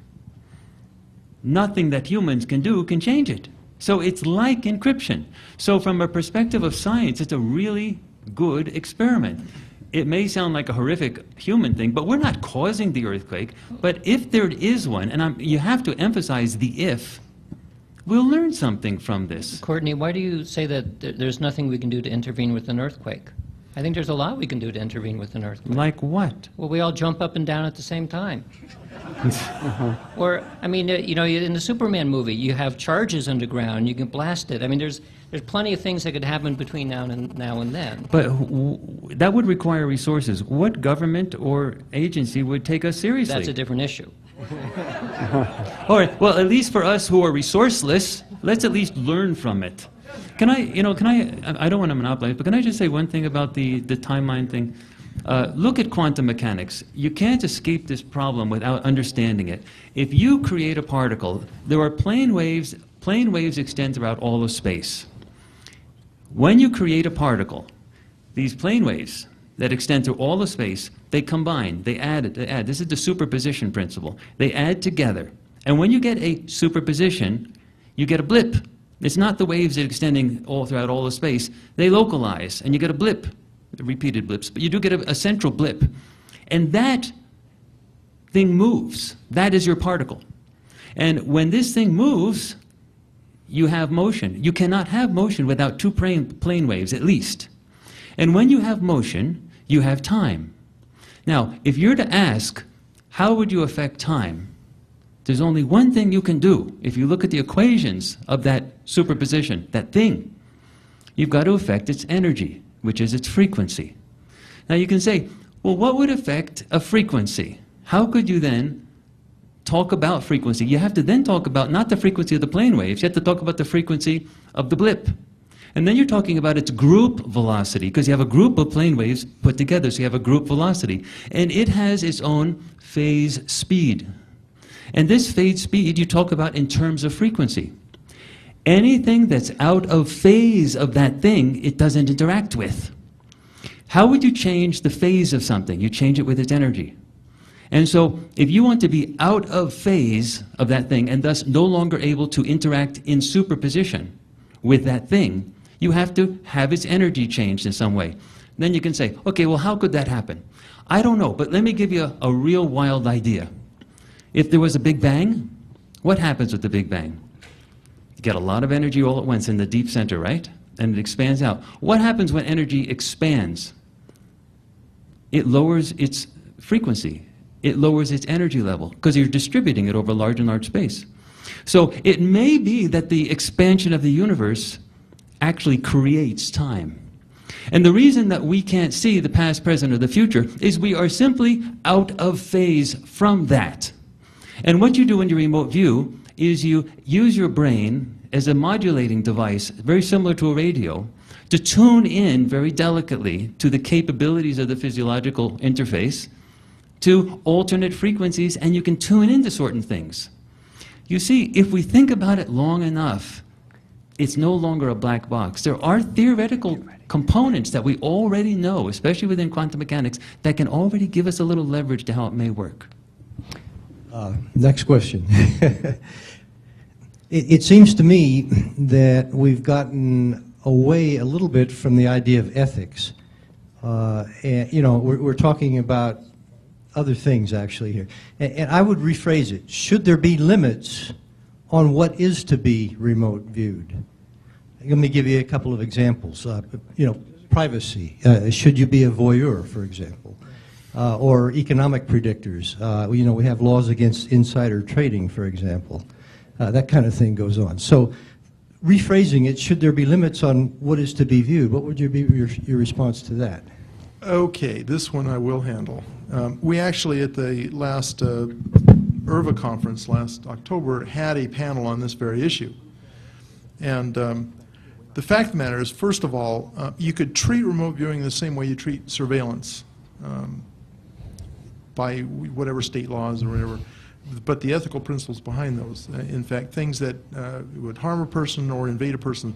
Speaker 7: Nothing that humans can do can change it. So it's like encryption. So from a perspective of science, it's a really good experiment. It may sound like a horrific human thing, but we're not causing the earthquake. But if there is one, and you have to emphasize the if, we'll learn something from this.
Speaker 2: Courtney, why do you say that there's nothing we can do to intervene with an earthquake? I think there's a lot we can do to intervene with an earthquake.
Speaker 7: Like what?
Speaker 2: Well, we all jump up and down at the same time. Or, I mean, you know, in the Superman movie, you have charges underground, you can blast it. I mean, there's plenty of things that could happen between now and then.
Speaker 7: But that would require resources. What government or agency would take us seriously?
Speaker 2: That's a different issue.
Speaker 7: All right, well, at least for us who are resourceless, let's at least learn from it. I don't want to monopolize, but can I just say one thing about the timeline thing? Look at quantum mechanics. You can't escape this problem without understanding it. If you create a particle, there are plane waves extend throughout all of space. when you create a particle, these plane waves that extend through all the space, they combine, they add. This is the superposition principle. They add together. And when you get a superposition, you get a blip. It's not the waves that are extending all throughout all the space. They localize, and you get a blip, repeated blips, but you do get a central blip. And that thing moves. That is your particle. And when this thing moves, you have motion. You cannot have motion without two plane waves, at least. And when you have motion, you have time. Now, if you're to ask, how would you affect time? There's only one thing you can do. If you look at the equations of that superposition, that thing, you've got to affect its energy, which is its frequency. Now you can say, well, what would affect a frequency? How could you then talk about frequency? You have to then talk about not the frequency of the plane waves, you have to talk about the frequency of the blip. And then you're talking about its group velocity, because you have a group of plane waves put together, so you have a group velocity. And it has its own phase speed. And this phase speed you talk about in terms of frequency. Anything that's out of phase of that thing, it doesn't interact with. How would you change the phase of something? You change it with its energy. And so if you want to be out of phase of that thing and thus no longer able to interact in superposition with that thing, you have to have its energy changed in some way. Then you can say, okay, well, how could that happen? I don't know, but let me give you a real wild idea. If there was a Big Bang, what happens with the Big Bang? You get a lot of energy all at once in the deep center, right? And it expands out. What happens when energy expands? It lowers its frequency. It lowers its energy level because you're distributing it over large and large space. So it may be that the expansion of the universe actually creates time. And the reason that we can't see the past, present, or the future is we are simply out of phase from that. And what you do in your remote view is you use your brain as a modulating device, very similar to a radio, to tune in very delicately to the capabilities of the physiological interface, to alternate frequencies, and you can tune into certain things. You see, if we think about it long enough, it's no longer a black box. There are theoretical components that we already know, especially within quantum mechanics, that can already give us a little leverage to how it may work.
Speaker 14: Next question. It seems to me that we've gotten away a little bit from the idea of ethics. And, you know, we're talking about other things actually here. And I would rephrase it. Should there be limits on what is to be remote viewed? Let me give you a couple of examples. You know, privacy. Should you be a voyeur, for example? Or economic predictors. You know, we have laws against insider trading, for example. That kind of thing goes on. So, rephrasing it, should there be limits on what is to be viewed? What would be your response to that?
Speaker 5: Okay, this one I will handle. We actually, at the last IRVA conference last October, had a panel on this very issue. And the fact of the matter is, first of all, you could treat remote viewing the same way you treat surveillance by whatever state laws or whatever, but the ethical principles behind those. In fact, things that would harm a person or invade a person's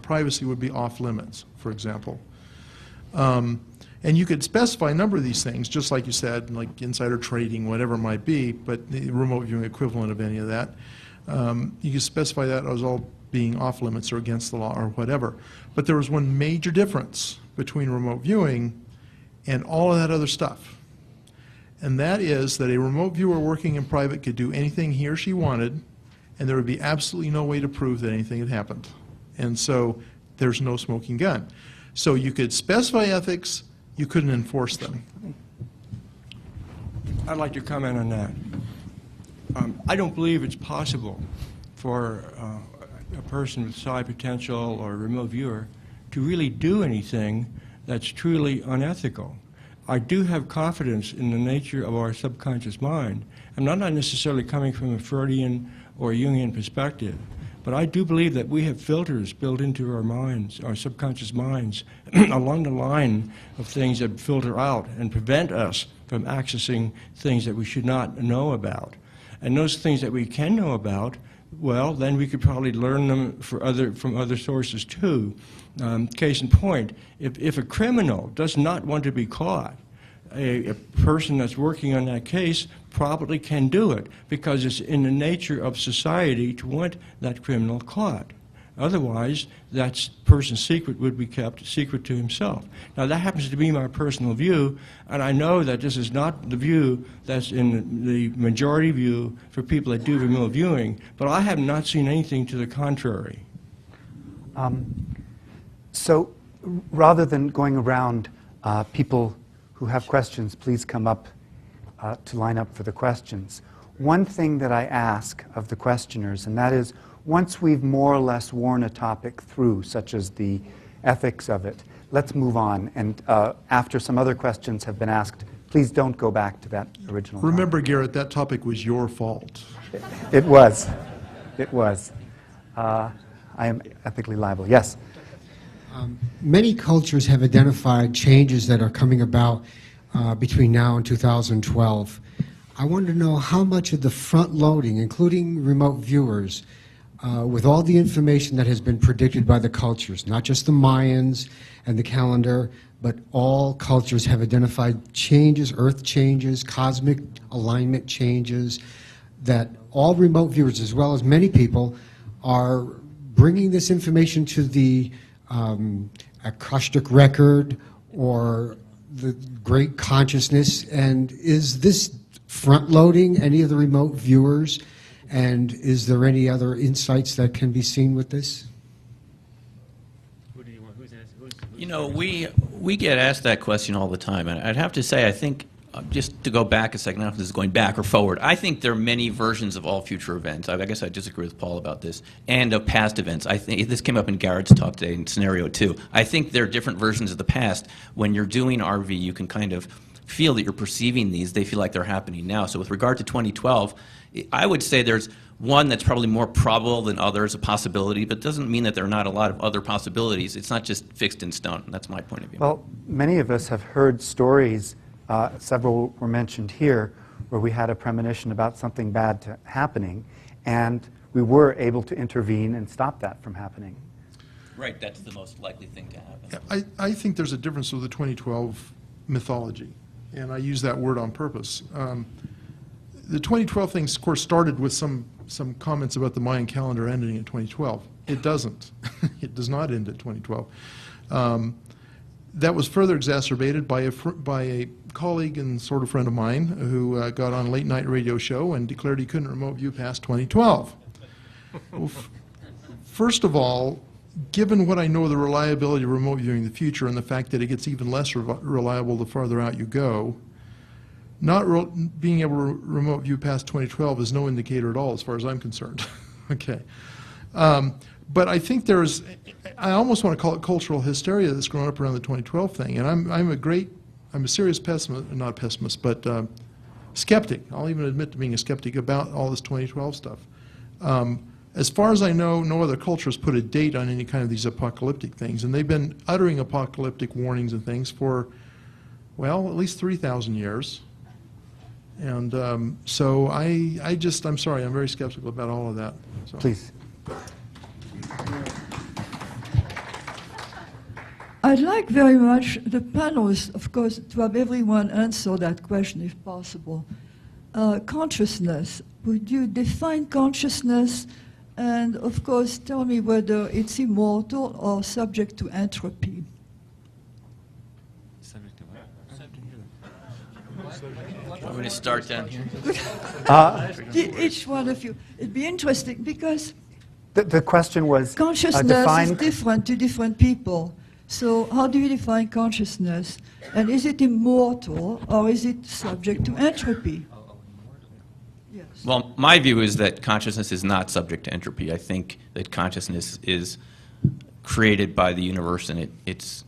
Speaker 5: privacy would be off limits, for example. And you could specify a number of these things, just like you said, like insider trading, whatever it might be, but the remote viewing equivalent of any of that. You could specify that as all being off limits or against the law or whatever. But there was one major difference between remote viewing and all of that other stuff. And that is that a remote viewer working in private could do anything he or she wanted, and there would be absolutely no way to prove that anything had happened. And so there's no smoking gun. So you could specify ethics, you couldn't enforce them.
Speaker 6: I'd like to comment on that. I don't believe it's possible for a person with psi potential or a remote viewer to really do anything that's truly unethical. I do have confidence in the nature of our subconscious mind. I'm not necessarily coming from a Freudian or Jungian perspective, but I do believe that we have filters built into our minds, our subconscious minds, along the line of things that filter out and prevent us from accessing things that we should not know about. And those things that we can know about well, then we could probably learn them from other sources too. Case in point, if a criminal does not want to be caught, a person that's working on that case probably can do it because it's in the nature of society to want that criminal caught. Otherwise, that person's secret would be kept secret to himself. Now, that happens to be my personal view, and I know that this is not the view that's in the majority view for people that do remote viewing, but I have not seen anything to the contrary.
Speaker 1: So rather than going around, people who have questions, please come up to line up for the questions. One thing that I ask of the questioners, and that is, once we've more or less worn a topic through, such as the ethics of it, let's move on. And after some other questions have been asked, please don't go back to that original
Speaker 5: Remember, Garrett, that topic was your fault.
Speaker 1: It was. It was. I am ethically liable. Yes?
Speaker 15: Many cultures have identified changes that are coming about between now and 2012. I wanted to know how much of the front loading, including remote viewers, with all the information that has been predicted by the cultures, not just the Mayans and the calendar, but all cultures have identified changes, earth changes, cosmic alignment changes, that all remote viewers, as well as many people, are bringing this information to the Akashic record or the great consciousness. And is this front-loading any of the remote viewers? And is there any other insights that can be seen with this?
Speaker 4: You know, we get asked that question all the time, and I'd have to say, I think, just to go back a second, I don't know if this is going back or forward, I think there are many versions of all future events. I guess I disagree with Paul about this, and of past events. I think this came up in Garrett's talk today in scenario 2. I think there are different versions of the past. When you're doing RV, you can kind of feel that you're perceiving these. They feel like they're happening now. So with regard to 2012, I would say there's one that's probably more probable than others, a possibility, but doesn't mean that there are not a lot of other possibilities. It's not just fixed in stone. That's my point of view.
Speaker 1: Well, many of us have heard stories, several were mentioned here, where we had a premonition about something bad happening, and we were able to intervene and stop that from happening.
Speaker 4: Right, that's the most likely thing to happen.
Speaker 5: I think there's a difference with the 2012 mythology, and I use that word on purpose. The 2012 thing, of course, started with some comments about the Mayan calendar ending in 2012. It doesn't. It does not end at 2012. That was further exacerbated by a colleague and sort of friend of mine who got on a late-night radio show and declared he couldn't remote view past 2012. Well, first of all, given what I know of the reliability of remote viewing in the future and the fact that it gets even less reliable the farther out you go, not being able to remote view past 2012 is no indicator at all as far as I'm concerned. Okay. But I think there's, I almost want to call it cultural hysteria that's grown up around the 2012 thing. And I'm a serious pessimist, not pessimist, but skeptic. I'll even admit to being a skeptic about all this 2012 stuff. As far as I know, no other culture has put a date on any kind of these apocalyptic things. And they've been uttering apocalyptic warnings and things for, well, at least 3,000 years. And so I'm sorry, I'm very skeptical about all of that. So.
Speaker 1: Please.
Speaker 16: I'd like very much the panelists, of course, to have everyone answer that question if possible. Consciousness, would you define consciousness and, of course, tell me whether it's immortal or subject to entropy?
Speaker 4: I'm going to start down here.
Speaker 16: Each one of you. It'd be interesting because
Speaker 1: the question was
Speaker 16: consciousness is different to different people. So how do you define consciousness? And is it immortal or is it subject to entropy? Yes.
Speaker 4: Well, my view is that consciousness is not subject to entropy. I think that consciousness is created by the universe and it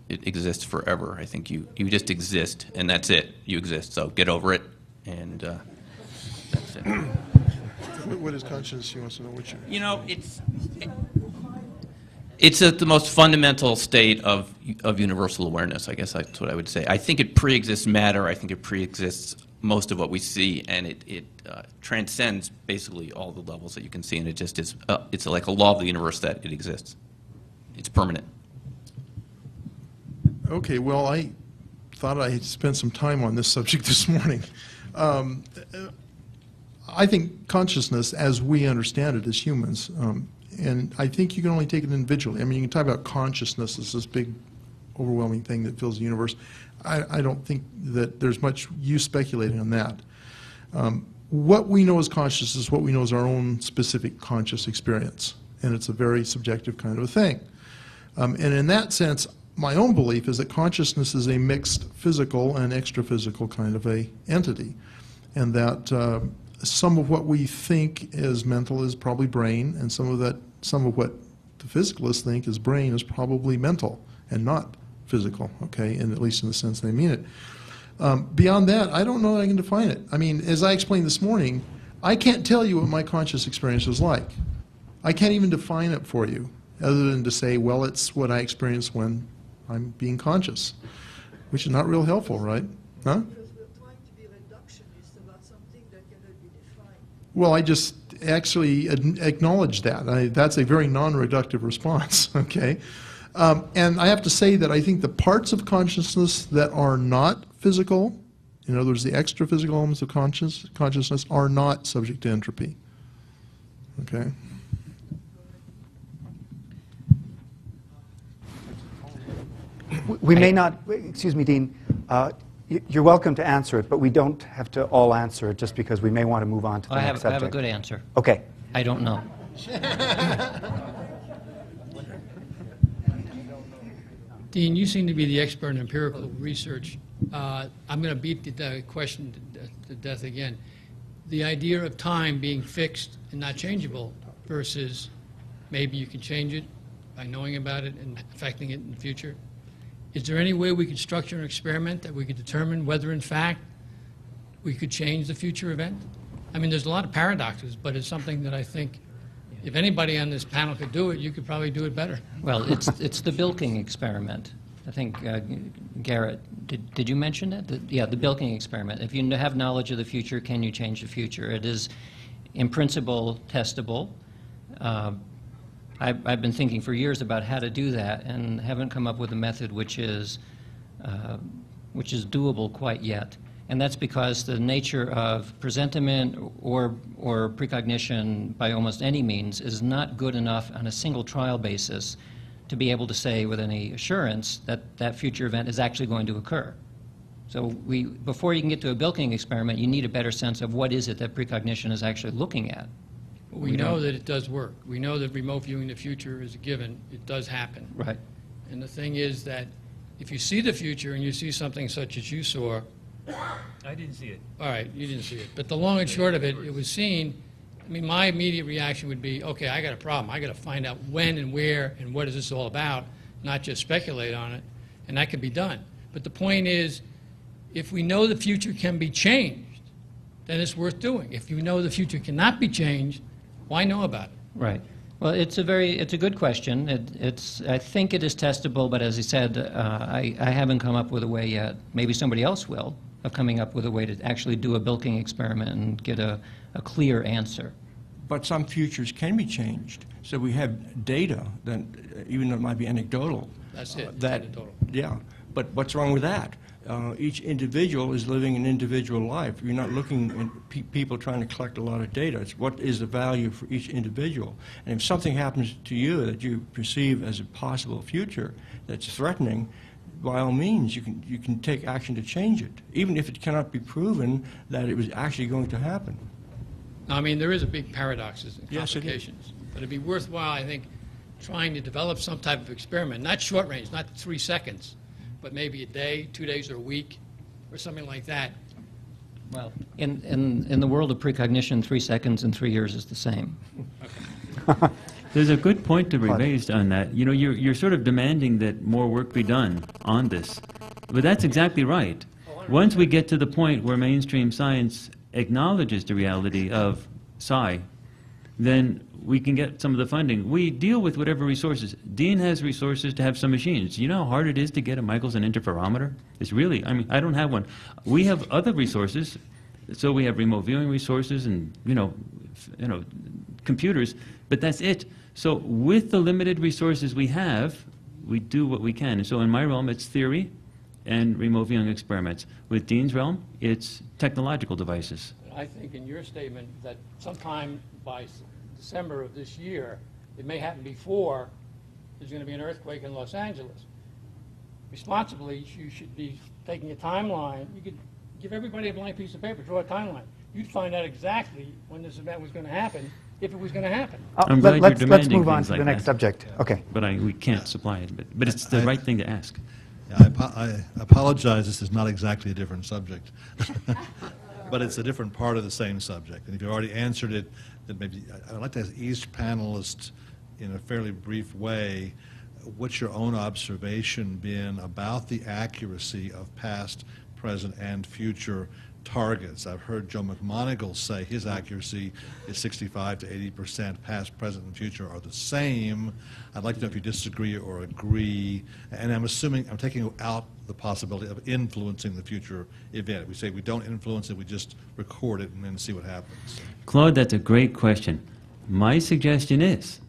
Speaker 4: exists forever. I think you just exist and that's it. You exist. So get over it and that's it.
Speaker 5: What is consciousness? You want to know what you...
Speaker 4: You know, it's at the most fundamental state of universal awareness. I guess that's what I would say. I think it pre-exists matter. I think it pre-exists most of what we see, and it transcends basically all the levels that you can see, and it just is, it's like a law of the universe that it exists. It's permanent.
Speaker 5: Okay, well, I thought I had spent some time on this subject this morning. I think consciousness, as we understand it as humans, and I think you can only take it individually. I mean, you can talk about consciousness as this big, overwhelming thing that fills the universe. I don't think that there's much use speculating on that. What we know as consciousness is what we know as our own specific conscious experience, and it's a very subjective kind of a thing. And in that sense, my own belief is that consciousness is a mixed physical and extra-physical kind of a entity, and that some of what we think is mental is probably brain, and some of what the physicalists think is brain is probably mental and not physical, okay, and at least in the sense they mean it. Beyond that, I don't know that I can define it. I mean, as I explained this morning, I can't tell you what my conscious experience is like. I can't even define it for you, other than to say, well, it's what I experience when I'm being conscious, which is not real helpful, right? Huh?
Speaker 16: Because we're trying to be reductionist about something that cannot be defined.
Speaker 5: Well, I just actually acknowledge that. That's a very non-reductive response, okay? And I have to say that I think the parts of consciousness that are not physical, in other words, the extra-physical elements of consciousness, are not subject to entropy, okay?
Speaker 1: We may not, excuse me, Dean, you're welcome to answer it, but we don't have to all answer it just because we may want to move on to the next subject.
Speaker 2: I have a good answer.
Speaker 1: Okay.
Speaker 2: I don't know.
Speaker 17: Dean, you seem to be the expert in empirical research. I'm going to beat the question to death again. The idea of time being fixed and not changeable versus maybe you can change it by knowing about it and affecting it in the future. Is there any way we could structure an experiment that we could determine whether, in fact, we could change the future event? I mean, there's a lot of paradoxes, but it's something that I think if anybody on this panel could do it, you could probably do it better.
Speaker 2: Well, it's the bilking experiment. I think, Garrett, did you mention that? Yeah, the bilking experiment. If you have knowledge of the future, can you change the future? It is, in principle, testable. I've been thinking for years about how to do that and haven't come up with a method which is doable quite yet. And that's because the nature of presentiment or precognition by almost any means is not good enough on a single trial basis to be able to say with any assurance that that future event is actually going to occur. So before you can get to a bilking experiment, you need a better sense of what is it that precognition is actually looking at.
Speaker 17: We know that it does work. We know that remote viewing the future is a given. It does happen.
Speaker 2: Right.
Speaker 17: And the thing is that if you see the future and you see something such as you saw,
Speaker 3: I didn't see it.
Speaker 17: all right, you didn't see it. But the long and short of it, it was seen. I mean, my immediate reaction would be, okay, I got a problem. I got to find out when and where and what is this all about, not just speculate on it, and that can be done. But the point is, if we know the future can be changed, then it's worth doing. If you know the future cannot be changed, why know about it?
Speaker 2: Right. Well, it's a good question. I think it is testable, but as I said, I haven't come up with a way yet. Maybe somebody else will, of coming up with a way to actually do a bilking experiment and get a clear answer.
Speaker 6: But some futures can be changed. So we have data that, even though it might be anecdotal.
Speaker 17: That's it,
Speaker 6: That,
Speaker 17: anecdotal.
Speaker 6: Yeah, but what's wrong with that? Each individual is living an individual life. You're not looking at people trying to collect a lot of data. It's what is the value for each individual. And if something happens to you that you perceive as a possible future that's threatening, by all means, you can take action to change it, even if it cannot be proven that it was actually going to happen.
Speaker 17: I mean, there is a big paradoxes and
Speaker 6: Yes, it is.
Speaker 17: complications. But it'd be worthwhile, I think, trying to develop some type of experiment, not short range, not 3 seconds, but maybe a day, 2 days, or a week, or something like that.
Speaker 2: Well, in the world of precognition, 3 seconds and 3 years is the same.
Speaker 7: There's a good point to be raised on that. You know, you're sort of demanding that more work be done on this. But that's exactly right. Once we get to the point where mainstream science acknowledges the reality of psi, then we can get some of the funding. We deal with whatever resources. Dean has resources to have some machines. You know how hard it is to get a Michelson interferometer? It's really, I mean, I don't have one. We have other resources. So we have remote viewing resources and, computers, but that's it. So with the limited resources we have, we do what we can. And so in my realm, it's theory and remote viewing experiments. With Dean's realm, it's technological devices.
Speaker 17: I think in your statement that sometime by December of this year, it may happen before there's going to be an earthquake in Los Angeles. Responsibly, you should be taking a timeline. You could give everybody a blank piece of paper, draw a timeline. You'd find out exactly when this event was going to happen, if it was going to happen.
Speaker 7: I'm glad you're demanding
Speaker 1: let's move on
Speaker 7: things
Speaker 1: to
Speaker 7: like
Speaker 1: the next
Speaker 7: that.
Speaker 1: subject. Okay.
Speaker 7: But we can't supply it. But it's the right thing to ask.
Speaker 18: Yeah, I apologize, this is not exactly a different subject. But it's a different part of the same subject. And if you already answered it, then maybe I'd like to ask each panelist in a fairly brief way, what's your own observation been about the accuracy of past, present, and future targets? I've heard Joe McMoneagle say his accuracy is 65 to 80%. Past, present, and future are the same. I'd like to know if you disagree or agree. And I'm assuming, I'm taking out the possibility of influencing the future event. We say we don't influence it, we just record it and then see what happens.
Speaker 7: Claude, that's a great question. My suggestion is,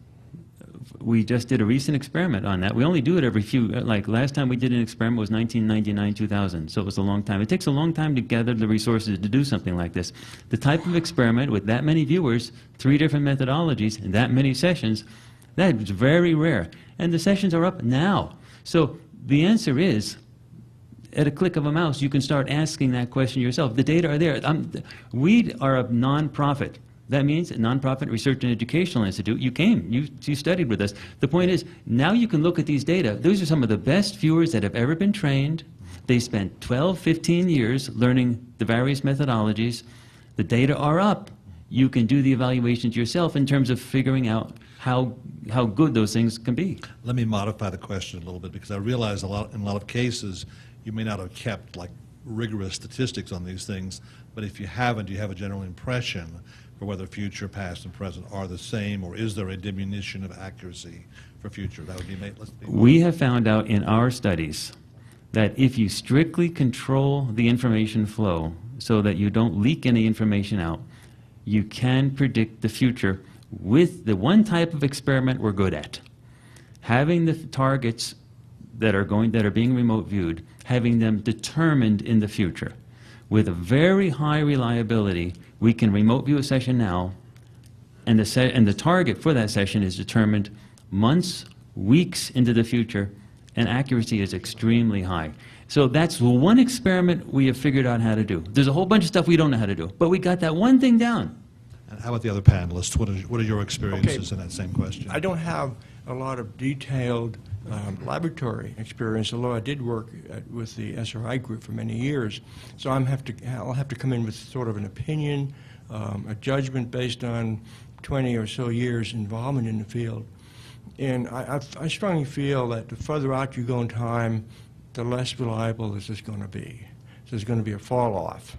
Speaker 7: we just did a recent experiment on that. We only do it every few, like last time we did an experiment was 1999, 2000, so it was a long time. It takes a long time to gather the resources to do something like this. The type of experiment with that many viewers, 3 different methodologies, and that many sessions, that is very rare. And the sessions are up now. So the answer is, at a click of a mouse, you can start asking that question yourself. The data are there. We are a nonprofit. That means a nonprofit research and educational institute. You came, you studied with us. The point is, now you can look at these data. Those are some of the best viewers that have ever been trained. They spent 12, 15 years learning the various methodologies. The data are up. You can do the evaluations yourself in terms of figuring out how good those things can be.
Speaker 18: Let me modify the question a little bit, because I realize in a lot of cases you may not have kept like rigorous statistics on these things, but if you haven't, you have a general impression for whether future, past, and present are the same, or is there a diminution of accuracy for future? That would be made.
Speaker 7: We have found out in our studies that if you strictly control the information flow so that you don't leak any information out, you can predict the future with the one type of experiment we're good at. Having the targets that are being remote viewed, having them determined in the future. With a very high reliability, we can remote view a session now, and the target for that session is determined months, weeks into the future, and accuracy is extremely high. So that's one experiment we have figured out how to do. There's a whole bunch of stuff we don't know how to do, but we got that one thing down.
Speaker 18: And how about the other panelists? What are your experiences in that same question?
Speaker 6: I don't have a lot of detailed laboratory experience, although I did work with the SRI group for many years. So I'll have to come in with sort of an opinion, a judgment based on 20 or so years involvement in the field. And I strongly feel that the further out you go in time, the less reliable this is going to be. So there's going to be a fall off.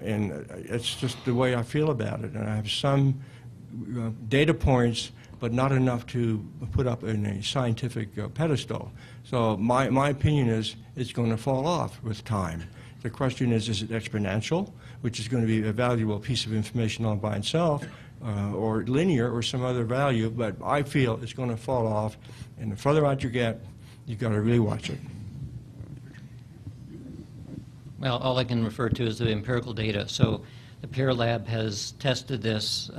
Speaker 6: And it's just the way I feel about it. And I have some data points, but not enough to put up in a scientific pedestal. So my opinion is it's going to fall off with time. The question is it exponential, which is going to be a valuable piece of information all by itself, or linear or some other value, but I feel it's going to fall off, and the further out you get, you've got to really watch it.
Speaker 2: Well, all I can refer to is the empirical data. So the Peer Lab has tested this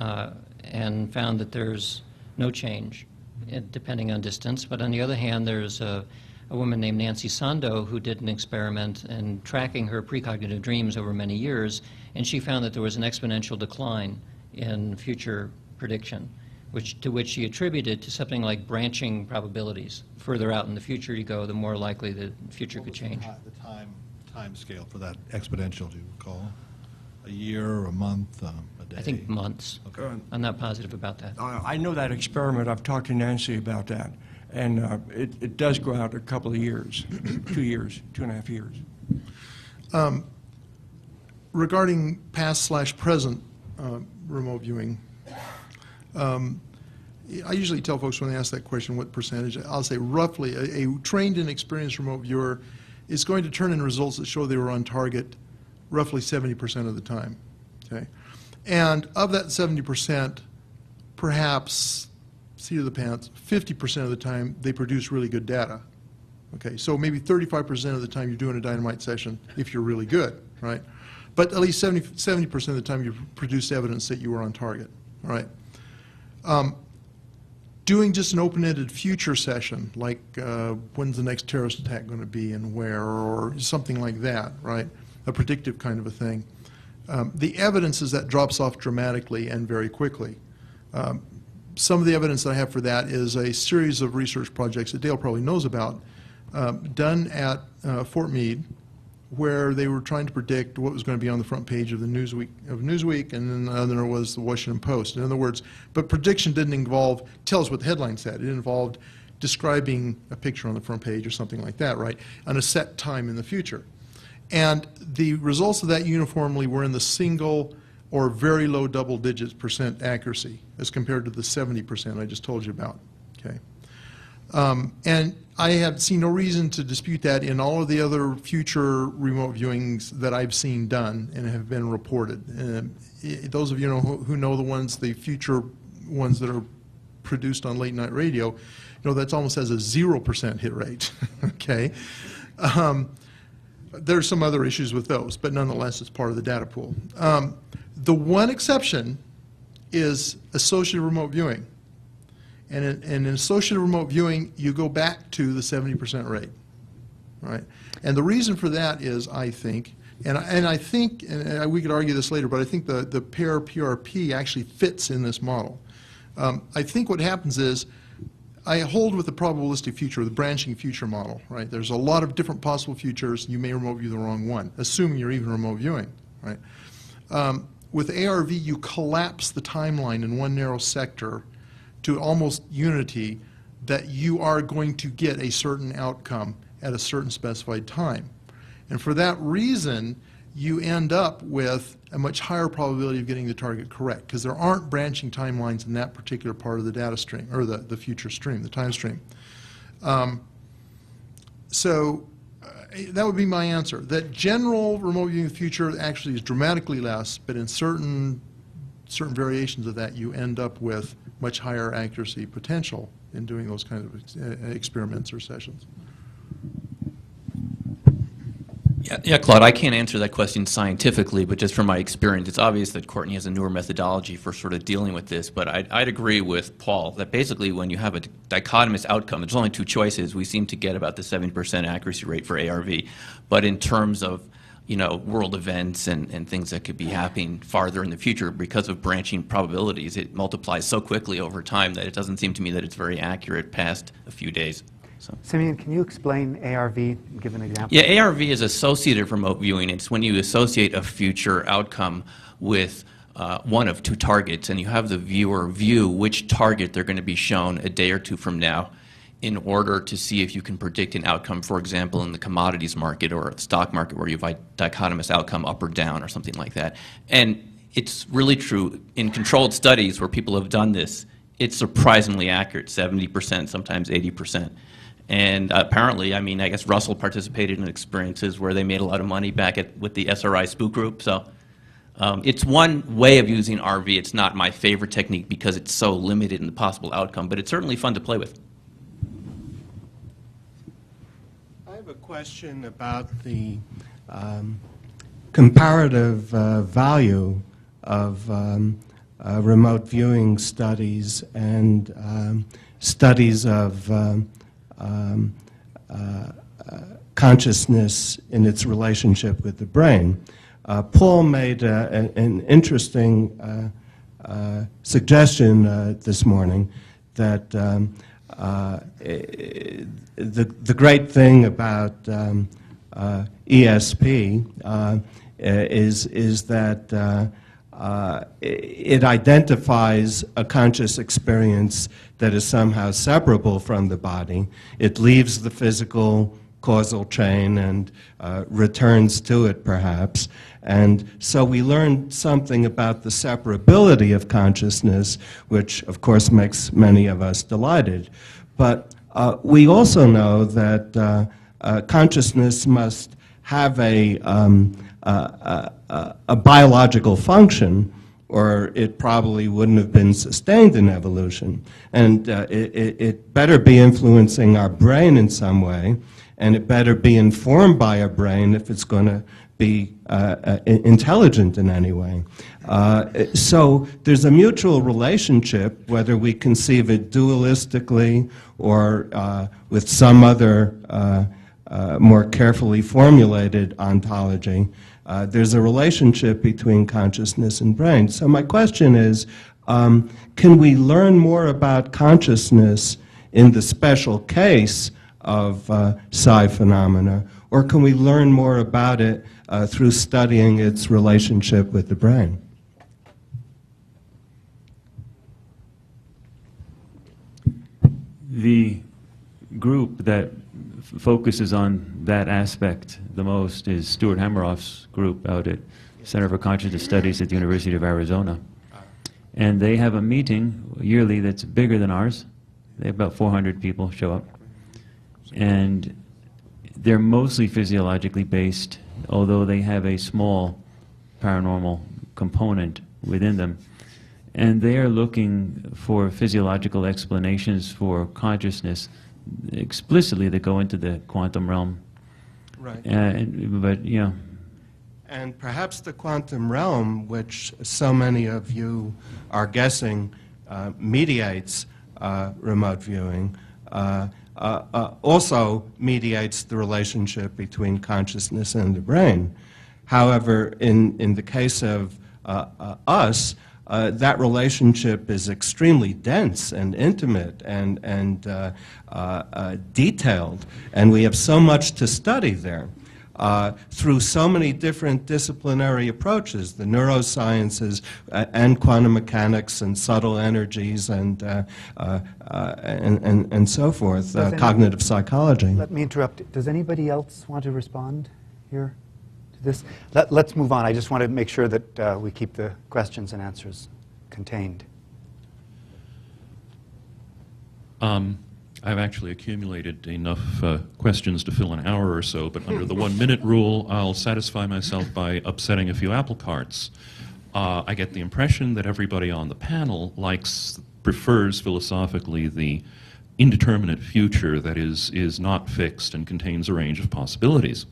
Speaker 2: and found that there's no change, depending on distance. But on the other hand, there's a woman named Nancy Sando who did an experiment in tracking her precognitive dreams over many years, and she found that there was an exponential decline in future prediction, to which she attributed to something like branching probabilities. Further out in the future you go, the more likely the future could change.
Speaker 18: The time scale for that exponential, do you recall? A year, a month, a day?
Speaker 2: I think months.
Speaker 18: Okay.
Speaker 2: I'm not positive about that.
Speaker 6: I know that experiment. I've talked to Nancy about that. And it does go out a couple of years, 2 years, 2.5 years.
Speaker 5: Regarding past/present remote viewing, I usually tell folks when they ask that question what percentage. I'll say roughly a trained and experienced remote viewer is going to turn in results that show they were on target roughly 70% of the time. Okay, and of that 70%, perhaps, seat of the pants, 50% of the time they produce really good data. Okay, so maybe 35% of the time you're doing a dynamite session if you're really good, right? But at least 70% of the time you've produced evidence that you were on target, all right? Doing just an open-ended future session, like when's the next terrorist attack going to be and where, or something like that, right? A predictive kind of a thing. The evidence is that drops off dramatically and very quickly. Some of the evidence that I have for that is a series of research projects that Dale probably knows about, done at Fort Meade, where they were trying to predict what was going to be on the front page of the Newsweek, and then there was the Washington Post. In other words, but prediction didn't involve, tell us what the headline said. It involved describing a picture on the front page or something like that, right, on a set time in the future. And the results of that uniformly were in the single or very low double digits % accuracy as compared to the 70% I just told you about, okay? And I have seen no reason to dispute that in all of the other future remote viewings that I've seen done and have been reported. Those of you who know the future ones that are produced on late night radio, that's almost has a 0% hit rate, okay? There's some other issues with those, but nonetheless it's part of the data pool. The one exception is associative remote viewing. And in associative remote viewing, you go back to the 70% rate, right? And the reason for that is, I think, and I think, and we could argue this later, but I think the pair PRP actually fits in this model. I think what happens is, I hold with the probabilistic future, the branching future model, right? There's a lot of different possible futures. You may remote view the wrong one, assuming you're even remote viewing, right? With ARV, you collapse the timeline in one narrow sector to almost unity that you are going to get a certain outcome at a certain specified time. And for that reason, you end up with a much higher probability of getting the target correct, because there aren't branching timelines in that particular part of the data stream, or the future stream, the time stream. That would be my answer. That general remote viewing of the future actually is dramatically less, but in certain variations of that, you end up with much higher accuracy potential in doing those kind of experiments or sessions.
Speaker 4: Yeah, Claude, I can't answer that question scientifically, but just from my experience, it's obvious that Courtney has a newer methodology for sort of dealing with this, but I'd agree with Paul that basically when you have a dichotomous outcome, there's only two choices. We seem to get about the 70% accuracy rate for ARV, but in terms of world events and things that could be happening farther in the future, because of branching probabilities, it multiplies so quickly over time that it doesn't seem to me that it's very accurate past a few days. So.
Speaker 1: Simeon, can you explain ARV and give an example?
Speaker 4: Yeah, ARV is associative remote viewing. It's when you associate a future outcome with one of two targets, and you have the viewer view which target they're going to be shown a day or two from now in order to see if you can predict an outcome, for example, in the commodities market or the stock market where you have a dichotomous outcome up or down or something like that. And it's really true in controlled studies where people have done this, it's surprisingly accurate, 70%, sometimes 80%. And apparently, I guess Russell participated in experiences where they made a lot of money back with the SRI spook group. So it's one way of using RV. It's not my favorite technique because it's so limited in the possible outcome, but it's certainly fun to play with.
Speaker 19: I have a question about the comparative value of remote viewing studies and studies of consciousness in its relationship with the brain. Paul made an interesting suggestion this morning that the great thing about ESP is that it identifies a conscious experience that is somehow separable from the body. It leaves the physical causal chain and returns to it, perhaps. And so we learned something about the separability of consciousness, which of course makes many of us delighted. But we also know that consciousness must have a biological function, or it probably wouldn't have been sustained in evolution. And it better be influencing our brain in some way, and it better be informed by our brain if it's going to be intelligent in any way. So there's a mutual relationship, whether we conceive it dualistically or with some other more carefully formulated ontology. There's a relationship between consciousness and brain. So my question is, can we learn more about consciousness in the special case of psi phenomena, or can we learn more about it through studying its relationship with the brain?
Speaker 7: The group that focuses on that aspect the most is Stuart Hameroff's group out at Center for Consciousness Studies at the University of Arizona. And they have a meeting yearly that's bigger than ours. They have about 400 people show up. And they're mostly physiologically based, although they have a small paranormal component within them. And they are looking for physiological explanations for consciousness explicitly that go into the quantum realm.
Speaker 19: Right.
Speaker 7: But, you know.
Speaker 19: And perhaps the quantum realm, which so many of you are guessing mediates remote viewing, also mediates the relationship between consciousness and the brain. However, in the case of us, that relationship is extremely dense and intimate and detailed, and we have so much to study there. Through so many different disciplinary approaches, the neurosciences and quantum mechanics and subtle energies and so forth, cognitive psychology.
Speaker 1: Let me interrupt. Does anybody else want to respond here to this? Let's move on. I just want to make sure that we keep the questions and answers contained.
Speaker 20: I've actually accumulated enough questions to fill an hour or so, but under the 1 minute rule, I'll satisfy myself by upsetting a few apple carts. I get the impression that everybody on the panel prefers philosophically the indeterminate future that is not fixed and contains a range of possibilities.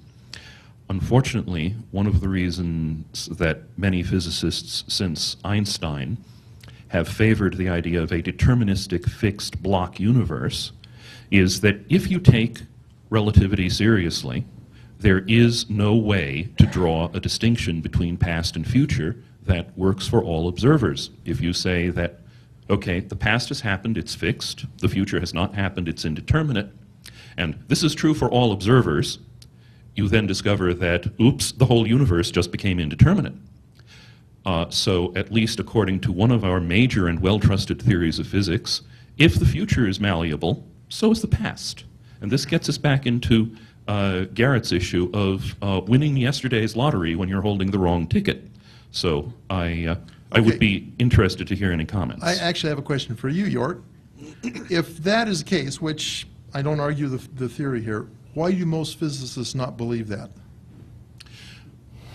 Speaker 20: Unfortunately, one of the reasons that many physicists since Einstein have favored the idea of a deterministic fixed block universe is that if you take relativity seriously, there is no way to draw a distinction between past and future that works for all observers. If you say that, okay, the past has happened, it's fixed, the future has not happened, it's indeterminate, and this is true for all observers, you then discover that, oops, the whole universe just became indeterminate. So at least according to one of our major and well-trusted theories of physics, if the future is malleable, so is the past. And this gets us back into Garrett's issue of winning yesterday's lottery when you're holding the wrong ticket. So I would be interested to hear any comments.
Speaker 5: I actually have a question for you, York. If that is the case, which I don't argue the theory here, why do most physicists not believe that?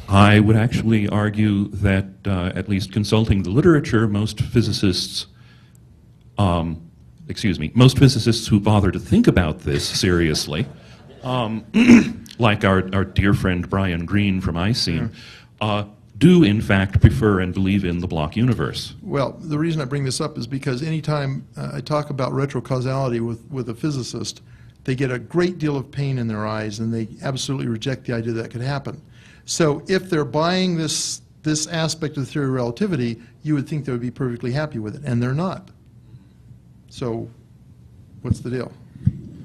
Speaker 20: I would actually argue that, at least consulting the literature, most physicists who bother to think about this seriously, like our dear friend Brian Greene from ICEAM, do in fact prefer and believe in the block universe.
Speaker 5: Well, the reason I bring this up is because anytime I talk about retrocausality with a physicist, they get a great deal of pain in their eyes and they absolutely reject the idea that could happen. So if they're buying this aspect of the theory of relativity, you would think they would be perfectly happy with it, and they're not. So what's the deal?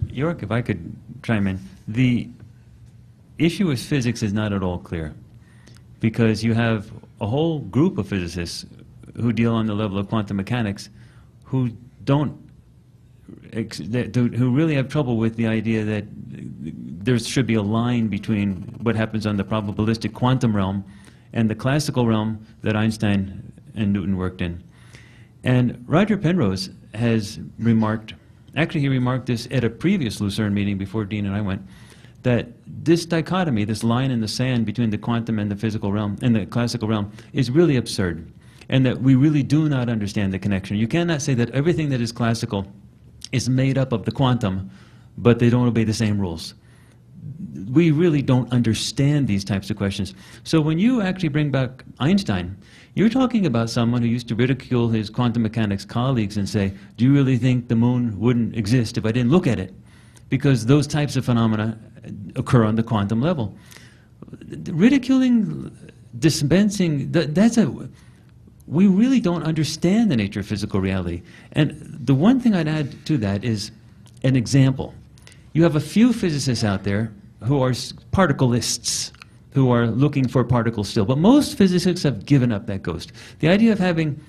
Speaker 7: York, if I could chime in. The issue with physics is not at all clear, because you have a whole group of physicists who deal on the level of quantum mechanics who who really have trouble with the idea that there should be a line between what happens on the probabilistic quantum realm and the classical realm that Einstein and Newton worked in. And Roger Penrose has remarked, actually he remarked this at a previous Lucerne meeting before Dean and I went, that this dichotomy, this line in the sand between the quantum and the physical realm, and the classical realm, is really absurd, and that we really do not understand the connection. You cannot say that everything that is classical is made up of the quantum, but they don't obey the same rules. We really don't understand these types of questions. So when you actually bring back Einstein, you're talking about someone who used to ridicule his quantum mechanics colleagues and say, do you really think the moon wouldn't exist if I didn't look at it? Because those types of phenomena occur on the quantum level. Ridiculing, dispensing, we really don't understand the nature of physical reality. And the one thing I'd add to that is an example. You have a few physicists out there who are particleists, who are looking for particles still. But most physicists have given up that ghost. The idea of having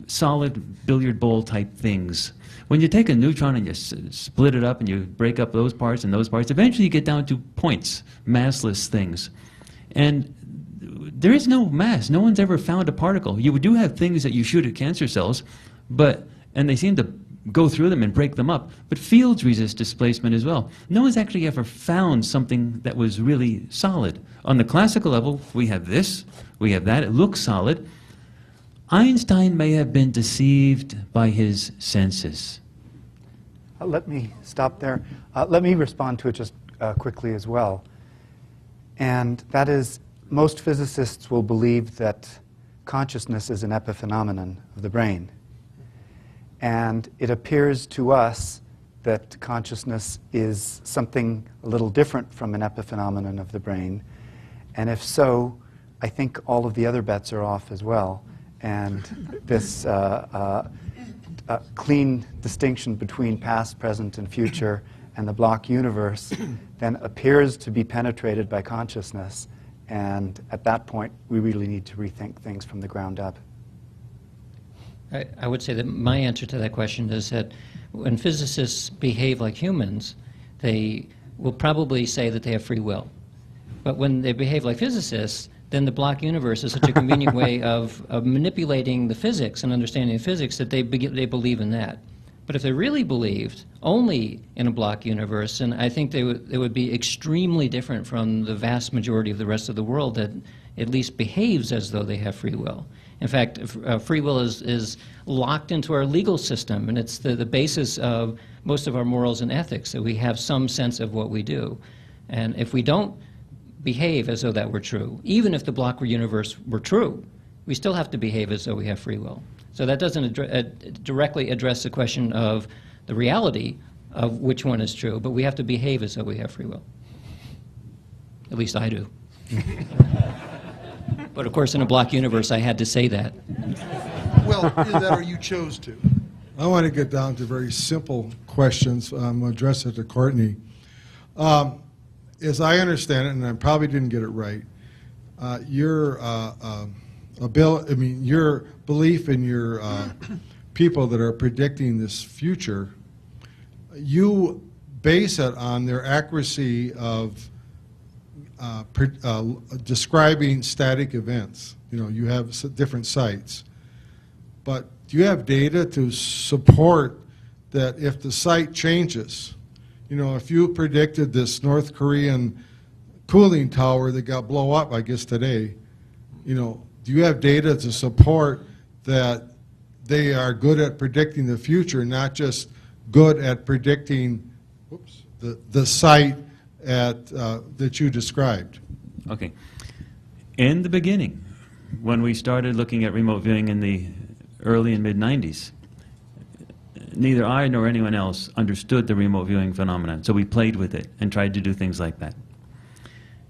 Speaker 7: solid billiard ball type things. When you take a neutron and you split it up and you break up those parts and those parts, eventually you get down to points, massless things. And there is no mass. No one's ever found a particle. You do have things that you shoot at cancer cells, and they seem to go through them and break them up. But fields resist displacement as well. No one's actually ever found something that was really solid. On the classical level, we have this, we have that, it looks solid. Einstein may have been deceived by his senses.
Speaker 1: Let me stop there. Let me respond to it just quickly as well. And that is, most physicists will believe that consciousness is an epiphenomenon of the brain. And it appears to us that consciousness is something a little different from an epiphenomenon of the brain. And if so, I think all of the other bets are off as well. And this clean distinction between past, present, and future and the block universe then appears to be penetrated by consciousness. And at that point, we really need to rethink things from the ground up.
Speaker 2: I would say that my answer to that question is that when physicists behave like humans, they will probably say that they have free will. But when they behave like physicists, then the block universe is such a convenient way of manipulating the physics and understanding the physics that they believe in that. But if they really believed only in a block universe, then I think they would be extremely different from the vast majority of the rest of the world that at least behaves as though they have free will. In fact, free will is locked into our legal system, and it's the basis of most of our morals and ethics, that we have some sense of what we do. And if we don't behave as though that were true, even if the block universe were true, we still have to behave as though we have free will. So that doesn't directly address the question of the reality of which one is true, but we have to behave as though we have free will. At least I do. But of course, in a block universe, I had to say that.
Speaker 5: Well, either that or you chose to.
Speaker 21: I want to get down to very simple questions. I'm going to address it to Courtney. As I understand it, and I probably didn't get it right, your belief in your people that are predicting this future, you base it on their accuracy of describing static events. You know, you have different sites. But do you have data to support that if the site changes, you know, if you predicted this North Korean cooling tower that got blown up, I guess, today, you know, do you have data to support that they are good at predicting the future, not just good at predicting the site that you described?
Speaker 7: Okay. In the beginning, when we started looking at remote viewing in the early and mid-90s, neither I nor anyone else understood the remote viewing phenomenon, so we played with it and tried to do things like that.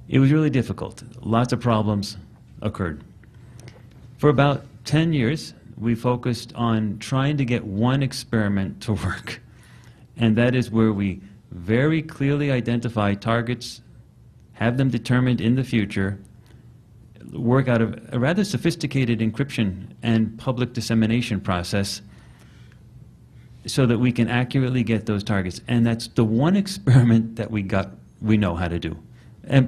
Speaker 7: It was really difficult. Lots of problems occurred. For about 10 years, we focused on trying to get one experiment to work, and that is where we very clearly identify targets, have them determined in the future, work out of a rather sophisticated encryption and public dissemination process so that we can accurately get those targets. And that's the one experiment that we know how to do.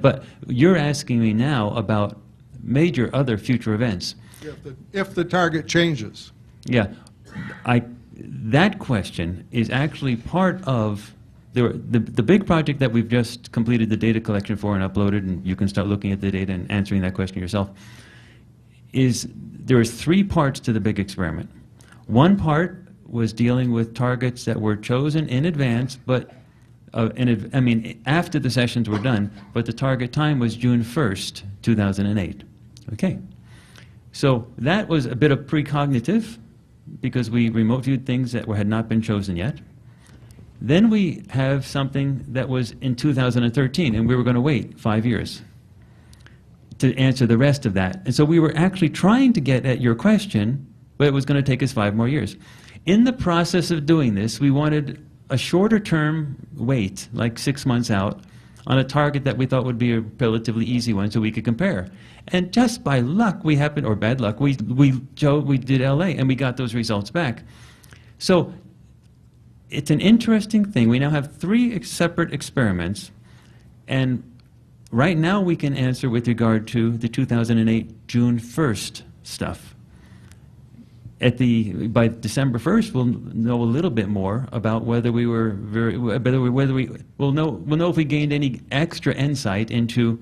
Speaker 7: But you're asking me now about major other future events.
Speaker 21: If the target changes.
Speaker 7: Yeah, that question is actually part of the big project that we've just completed the data collection for and uploaded, and you can start looking at the data and answering that question yourself. There is 3 parts to the big experiment. One part was dealing with targets that were chosen in advance, but after the sessions were done, but the target time was June 1st, 2008. Okay. So that was a bit of precognitive, because we remote viewed things that had not been chosen yet. Then we have something that was in 2013, and we were going to wait 5 years to answer the rest of that. And so we were actually trying to get at your question, but it was going to take us 5 more years. In the process of doing this, we wanted a shorter term wait, like 6 months out, on a target that we thought would be a relatively easy one so we could compare. And just by luck, we happened, or bad luck, we did LA, and we got those results back. So it's an interesting thing. We now have 3 separate experiments, and right now we can answer with regard to the 2008 June 1st stuff. By December 1st, we'll know a little bit more about whether we were we'll know if we gained any extra insight into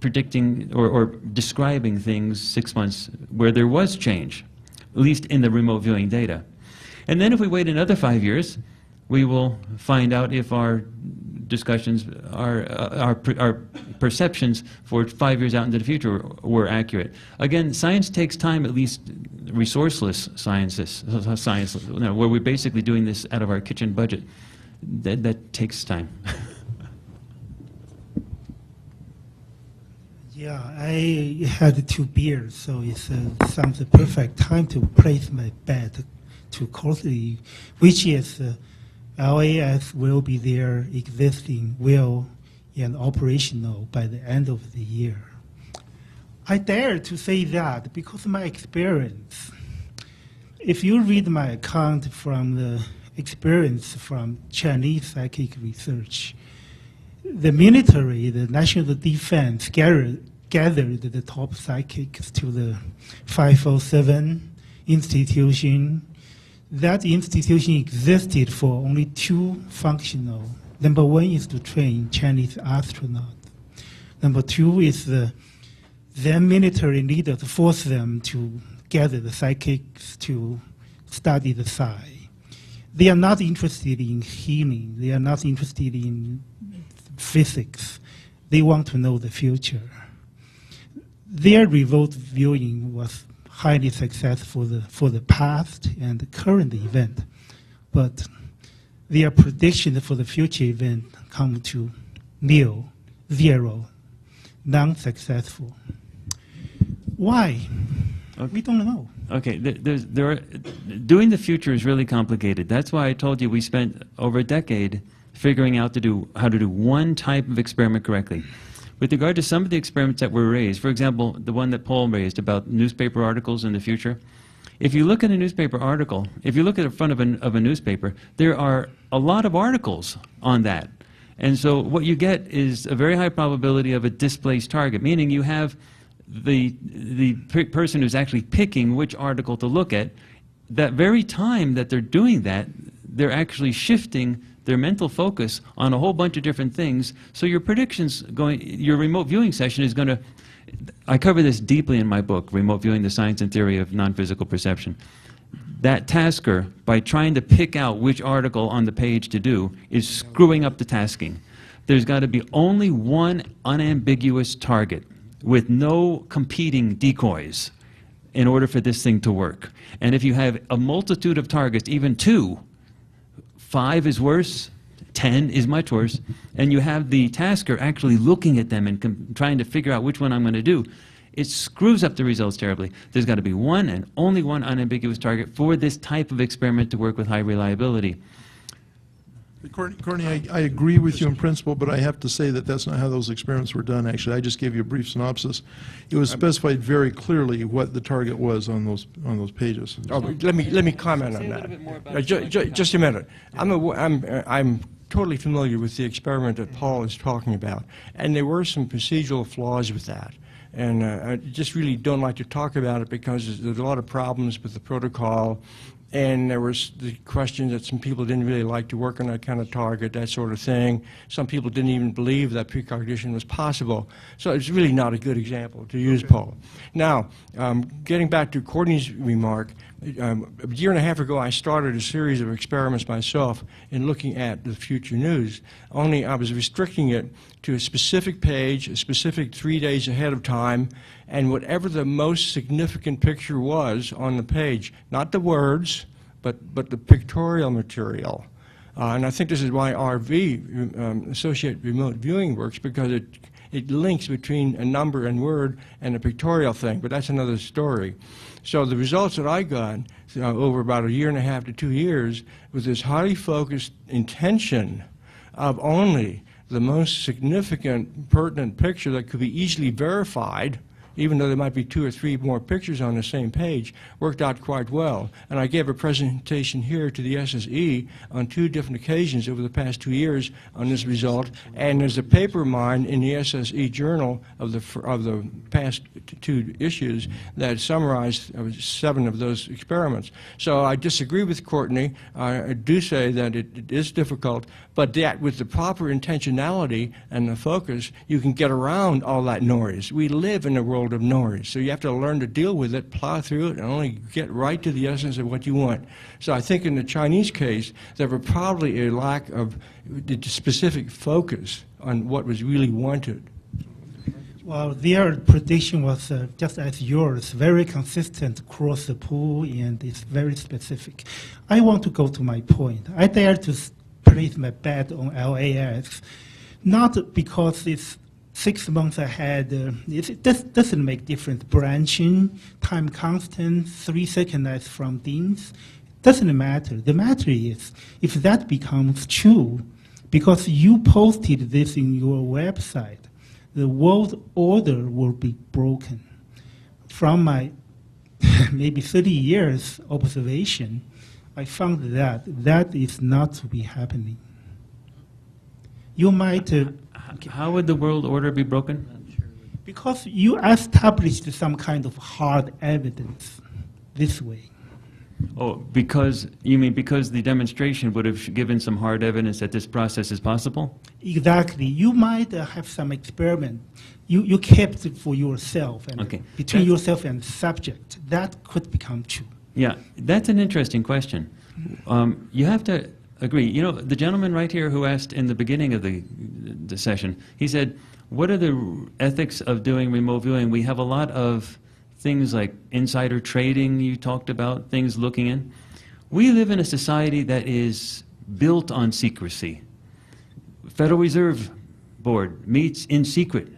Speaker 7: predicting or describing things 6 months where there was change, at least in the remote viewing data. And then if we wait another 5 years, we will find out if our discussions, our perceptions for 5 years out into the future were accurate. Again, science takes time, at least resourceless science, where we're basically doing this out of our kitchen budget. That takes time.
Speaker 8: Yeah, I had 2 beers, so it sounds the perfect time to place my bet too closely, which is LAS will be there existing well and operational by the end of the year. I dare to say that because of my experience. If you read my account from the experience from Chinese psychic research, the military, the national defense, gathered the top psychics to the 507 institution. That institution existed for only 2 functional. Number 1 is to train Chinese astronauts. Number 2 is the then military leaders force them to gather the psychics to study the psi. They are not interested in healing. They are not interested in physics. They want to know the future. Their remote viewing was highly successful for the past and the current event, but their prediction for the future event come to nil, 0, non-successful. Why?
Speaker 7: Okay.
Speaker 8: We don't know.
Speaker 7: Okay, doing the future is really complicated. That's why I told you we spent over a decade figuring out how to do one type of experiment correctly. With regard to some of the experiments that were raised, for example, the one that Paul raised about newspaper articles in the future, if you look at a newspaper article, if you look at the front of a newspaper, there are a lot of articles on that. And so what you get is a very high probability of a displaced target, meaning you have the person who's actually picking which article to look at. That very time that they're doing that, they're actually shifting their mental focus on a whole bunch of different things. So your predictions your remote viewing session is going to, I cover this deeply in my book, Remote Viewing, the Science and Theory of Non-Physical Perception. That tasker, by trying to pick out which article on the page to do, is screwing up the tasking. There's got to be only one unambiguous target with no competing decoys in order for this thing to work. And if you have a multitude of targets, even 2, 5 is worse, 10 is much worse, and you have the tasker actually looking at them and trying to figure out which one I'm going to do, it screws up the results terribly. There's got to be one and only one unambiguous target for this type of experiment to work with high reliability.
Speaker 5: Courtney, I agree with you in principle, but I have to say that that's not how those experiments were done, actually. I just gave you a brief synopsis. It was specified very clearly what the target was on those pages.
Speaker 6: Oh, let me comment on that. Just a minute. I'm totally familiar with the experiment that Paul is talking about, and there were some procedural flaws with that. And I just really don't like to talk about it because there's a lot of problems with the protocol. And there was the question that some people didn't really like to work on that kind of target, that sort of thing. Some people didn't even believe that precognition was possible. So it's really not a good example to use, Paul. Now, getting back to Courtney's remark, a year and a half ago I started a series of experiments myself in looking at the future news, only I was restricting it to a specific page, a specific 3 days ahead of time, and whatever the most significant picture was on the page, not the words, but the pictorial material. And I think this is why RV, Associate Remote Viewing, works, because it links between a number and word and a pictorial thing, but that's another story. So the results that I got over about a year and a half to 2 years was this highly focused intention of only the most significant, pertinent picture that could be easily verified, even though there might be 2 or 3 more pictures on the same page, worked out quite well. And I gave a presentation here to the SSE on 2 different occasions over the past 2 years on this result. And there's a paper of mine in the SSE journal of the past 2 issues that summarized 7 of those experiments. So I disagree with Courtney. I do say that it is difficult, but that with the proper intentionality and the focus, you can get around all that noise. We live in a world of noise, so you have to learn to deal with it, plow through it, and only get right to the essence of what you want. So I think in the Chinese case, there was probably a lack of the specific focus on what was really wanted.
Speaker 8: Well, their prediction was just as yours, very consistent across the pool, and it's very specific. I want to go to my point. I dare to place my bet on LAX, not because it's 6 months ahead. It doesn't make difference. Branching, time constant, 3 seconds from Dean's, doesn't matter. The matter is if that becomes true, because you posted this in your website, the world order will be broken. From my maybe 30 years observation, I found that that is not to be happening. You might...
Speaker 7: How would the world order be broken?
Speaker 8: Because you established some kind of hard evidence this way.
Speaker 7: Oh, because, you mean because the demonstration would have given some hard evidence that this process is possible?
Speaker 8: Exactly. You might have some experiment. You kept it for yourself, and between yourself and subject. That could become true.
Speaker 7: Yeah, that's an interesting question. You have to agree. You know, the gentleman right here who asked in the beginning of the session, he said, what are the ethics of doing remote viewing? We have a lot of things like insider trading you talked about, things looking in. We live in a society that is built on secrecy. Federal Reserve Board meets in secret,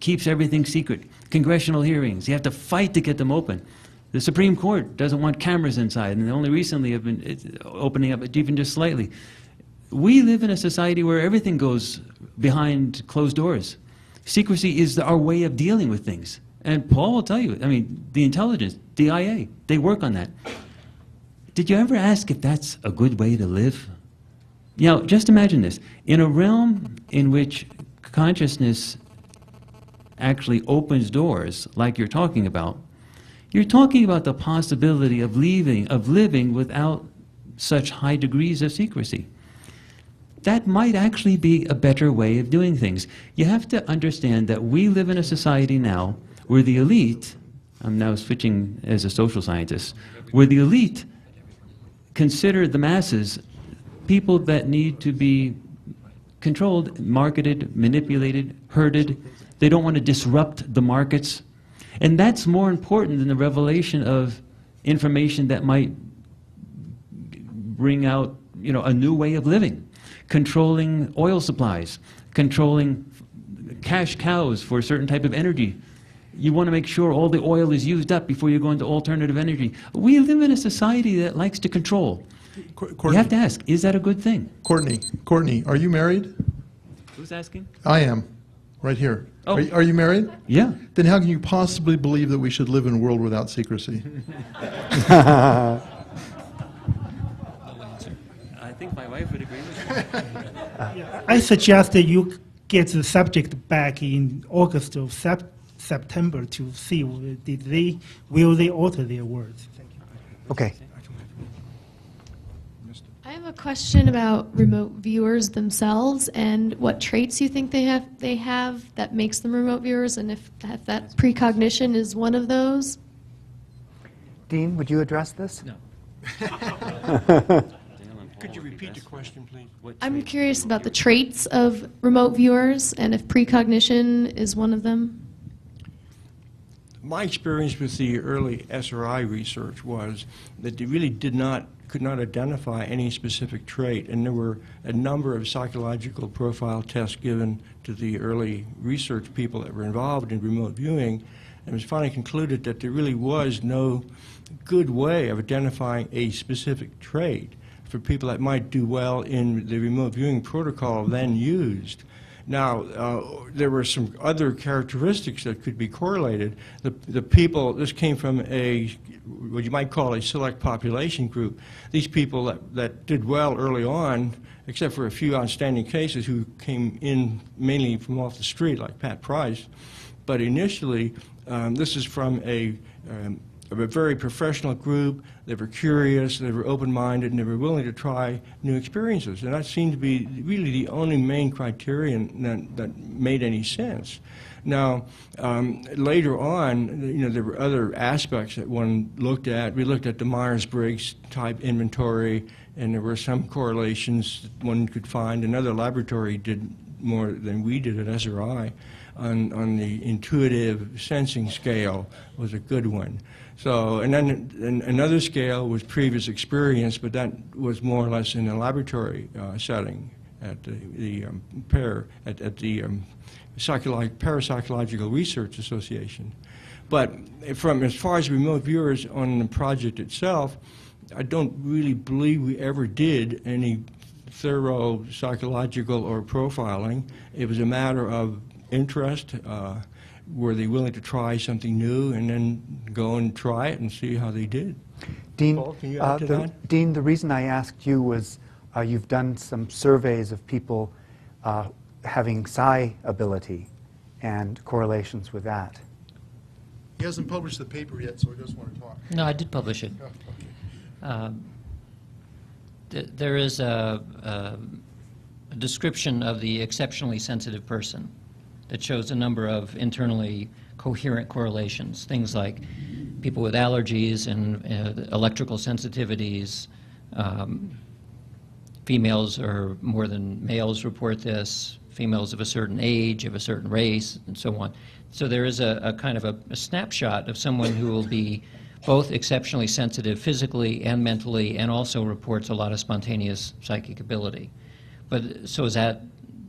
Speaker 7: keeps everything secret. Congressional hearings, you have to fight to get them open. The Supreme Court doesn't want cameras inside, and they only recently have been opening up even just slightly. We live in a society where everything goes behind closed doors. Secrecy is our way of dealing with things. And Paul will tell you, I mean, the intelligence, DIA, they work on that. Did you ever ask if that's a good way to live? You know, just imagine this. In a realm in which consciousness actually opens doors, like you're talking about the possibility of living without such high degrees of secrecy. That might actually be a better way of doing things. You have to understand that we live in a society now where the elite, I'm now switching as a social scientist, where the elite consider the masses people that need to be controlled, marketed, manipulated, herded. They don't want to disrupt the markets. And that's more important than the revelation of information that might bring out, you know, a new way of living. Controlling oil supplies, controlling cash cows for a certain type of energy. You want to make sure all the oil is used up before you go into alternative energy. We live in a society that likes to control. You have to ask, is that a good thing?
Speaker 5: Courtney, are you married?
Speaker 7: Who's asking?
Speaker 5: I am, right here.
Speaker 7: Oh.
Speaker 5: Are you married?
Speaker 7: Yeah.
Speaker 5: Then how can you possibly believe that we should live in a world without secrecy?
Speaker 7: I think my wife would agree with that.
Speaker 8: I suggest that you get the subject back in August of September to see will they alter their words. Thank you.
Speaker 1: Okay.
Speaker 9: I have a question about remote viewers themselves and what traits you think they have that makes them remote viewers, and if that precognition is one of those.
Speaker 1: Dean, would you address this?
Speaker 6: No. Could you repeat the question, please?
Speaker 9: I'm curious about the traits of remote viewers and if precognition is one of them.
Speaker 6: My experience with the early SRI research was that they really could not identify any specific trait, and there were a number of psychological profile tests given to the early research people that were involved in remote viewing, and it was finally concluded that there really was no good way of identifying a specific trait for people that might do well in the remote viewing protocol then used. Now, there were some other characteristics that could be correlated. The people, this came from what you might call a select population group. These people that did well early on, except for a few outstanding cases who came in mainly from off the street, like Pat Price. But initially, this is from a very professional group. They were curious, they were open-minded, and they were willing to try new experiences. And that seemed to be really the only main criterion that made any sense. Now, later on, there were other aspects that one looked at. We looked at the Myers-Briggs type inventory, and there were some correlations that one could find. Another laboratory did more than we did at SRI on the intuitive sensing scale was a good one. So, and then another scale was previous experience, but that was more or less in a laboratory setting at the Parapsychological Research Association. But from as far as remote viewers on the project itself, I don't really believe we ever did any thorough psychological or profiling. It was a matter of interest. Were they willing to try something new and then go and try it and see how they did?
Speaker 1: Dean,
Speaker 6: Paul, can you add to that?
Speaker 1: Dean, the reason I asked you was you've done some surveys of people having psi ability and correlations with that.
Speaker 5: He hasn't published the paper yet, so he doesn't want to talk.
Speaker 2: No, I did publish it.
Speaker 5: Oh, okay.
Speaker 2: There is a description of the exceptionally sensitive person that shows a number of internally coherent correlations, things like people with allergies and electrical sensitivities. Females or more than males report this, females of a certain age, of a certain race, and so on. So there is a kind of a snapshot of someone who will be both exceptionally sensitive physically and mentally, and also reports a lot of spontaneous psychic ability. But so is that,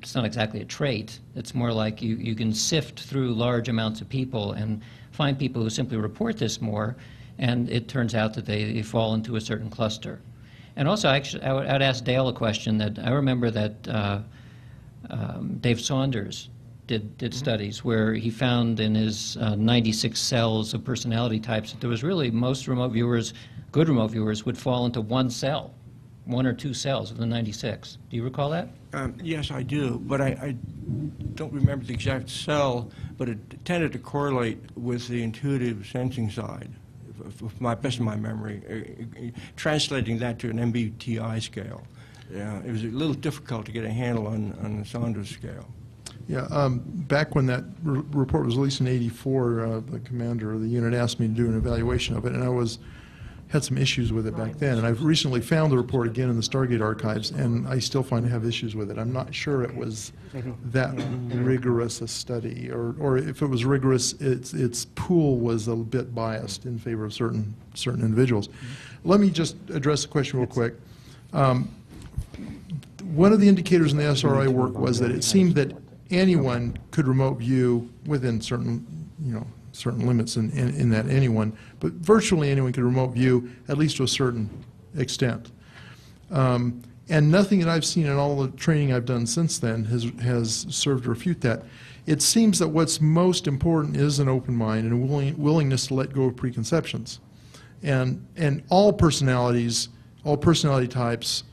Speaker 2: it's not exactly a trait. It's more like you can sift through large amounts of people and find people who simply report this more, and it turns out that they fall into a certain cluster. And also, actually, I would ask Dale a question that I remember that Dave Saunders did studies where he found in his 96 cells of personality types that there was really most remote viewers, good remote viewers, would fall into one cell, one or two cells of the 96. Do you recall that?
Speaker 6: Yes, I do, but I don't remember the exact cell, but it tended to correlate with the intuitive sensing side, best of my memory, translating that to an MBTI scale. It was a little difficult to get a handle on the Saunders scale.
Speaker 5: Yeah, back when that report was released in '84, the commander of the unit asked me to do an evaluation of it, and I had some issues with it back then. And I've recently found the report again in the Stargate archives, and I still find I have issues with it. I'm not sure it was that rigorous a study, or if it was rigorous, its pool was a bit biased in favor of certain individuals. Let me just address the question real quick. One of the indicators in the SRI work was that it seemed that anyone could remote view within certain limits in that anyone, but virtually anyone could remote view at least to a certain extent. And nothing that I've seen in all the training I've done since then has served to refute that. It seems that what's most important is an open mind and a willingness to let go of preconceptions. And all personality types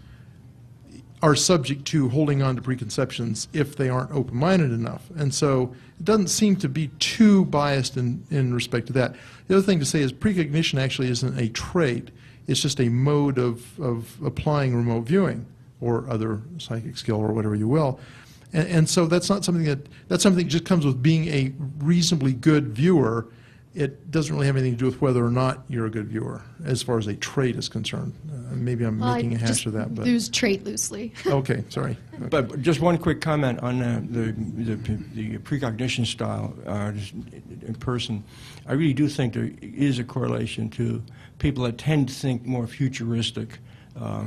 Speaker 5: are subject to holding on to preconceptions if they aren't open-minded enough. And so it doesn't seem to be too biased in respect to that. The other thing to say is precognition actually isn't a trait. It's just a mode of applying remote viewing or other psychic skill or whatever you will. And so that's not something that's something that just comes with being a reasonably good viewer. It doesn't really have anything to do with whether or not you're a good viewer as far as a trait is concerned. Maybe I'm making a hash of that. But
Speaker 9: use trait loosely.
Speaker 5: Okay, sorry.
Speaker 6: But just one quick comment on the precognition style in person. I really do think there is a correlation to people that tend to think more futuristic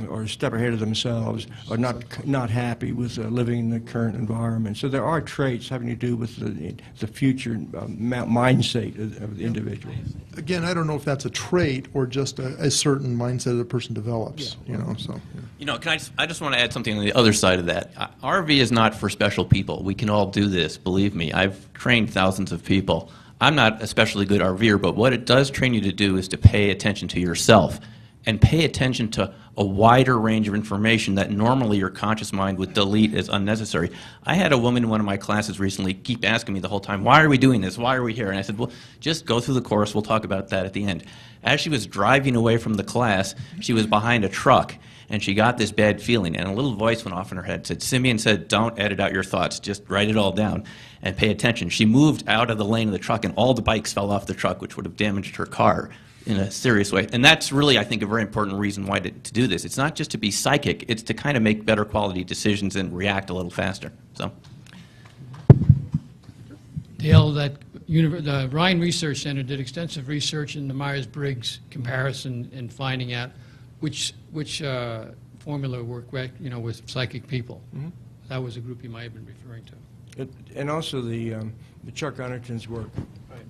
Speaker 6: or a step ahead of themselves, or not happy with living in the current environment. So there are traits having to do with the future mindset of the individual.
Speaker 5: Again, I don't know if that's a trait or just a certain mindset that a person develops. Yeah. You know, so. Yeah.
Speaker 4: You know, I just want to add something on the other side of that. RV is not for special people. We can all do this, believe me. I've trained thousands of people. I'm not especially good RVer, but what it does train you to do is to pay attention to yourself and pay attention to a wider range of information that normally your conscious mind would delete as unnecessary. I had a woman in one of my classes recently keep asking me the whole time, why are we doing this? Why are we here? And I said, well, just go through the course. We'll talk about that at the end. As she was driving away from the class, she was behind a truck, and she got this bad feeling, and a little voice went off in her head. Said, Simeon said, don't edit out your thoughts. Just write it all down and pay attention. She moved out of the lane of the truck, and all the bikes fell off the truck, which would have damaged her car in a serious way. And that's really, I think, a very important reason why to do this. It's not just to be psychic, it's to kind of make better quality decisions and react a little faster. So,
Speaker 17: Dale, the Rhine Research Center did extensive research in the Myers-Briggs comparison and finding out which formula worked with psychic people. Mm-hmm. That was a group you might have been referring to.
Speaker 6: And also the Chuck Unerton's work.
Speaker 17: Right.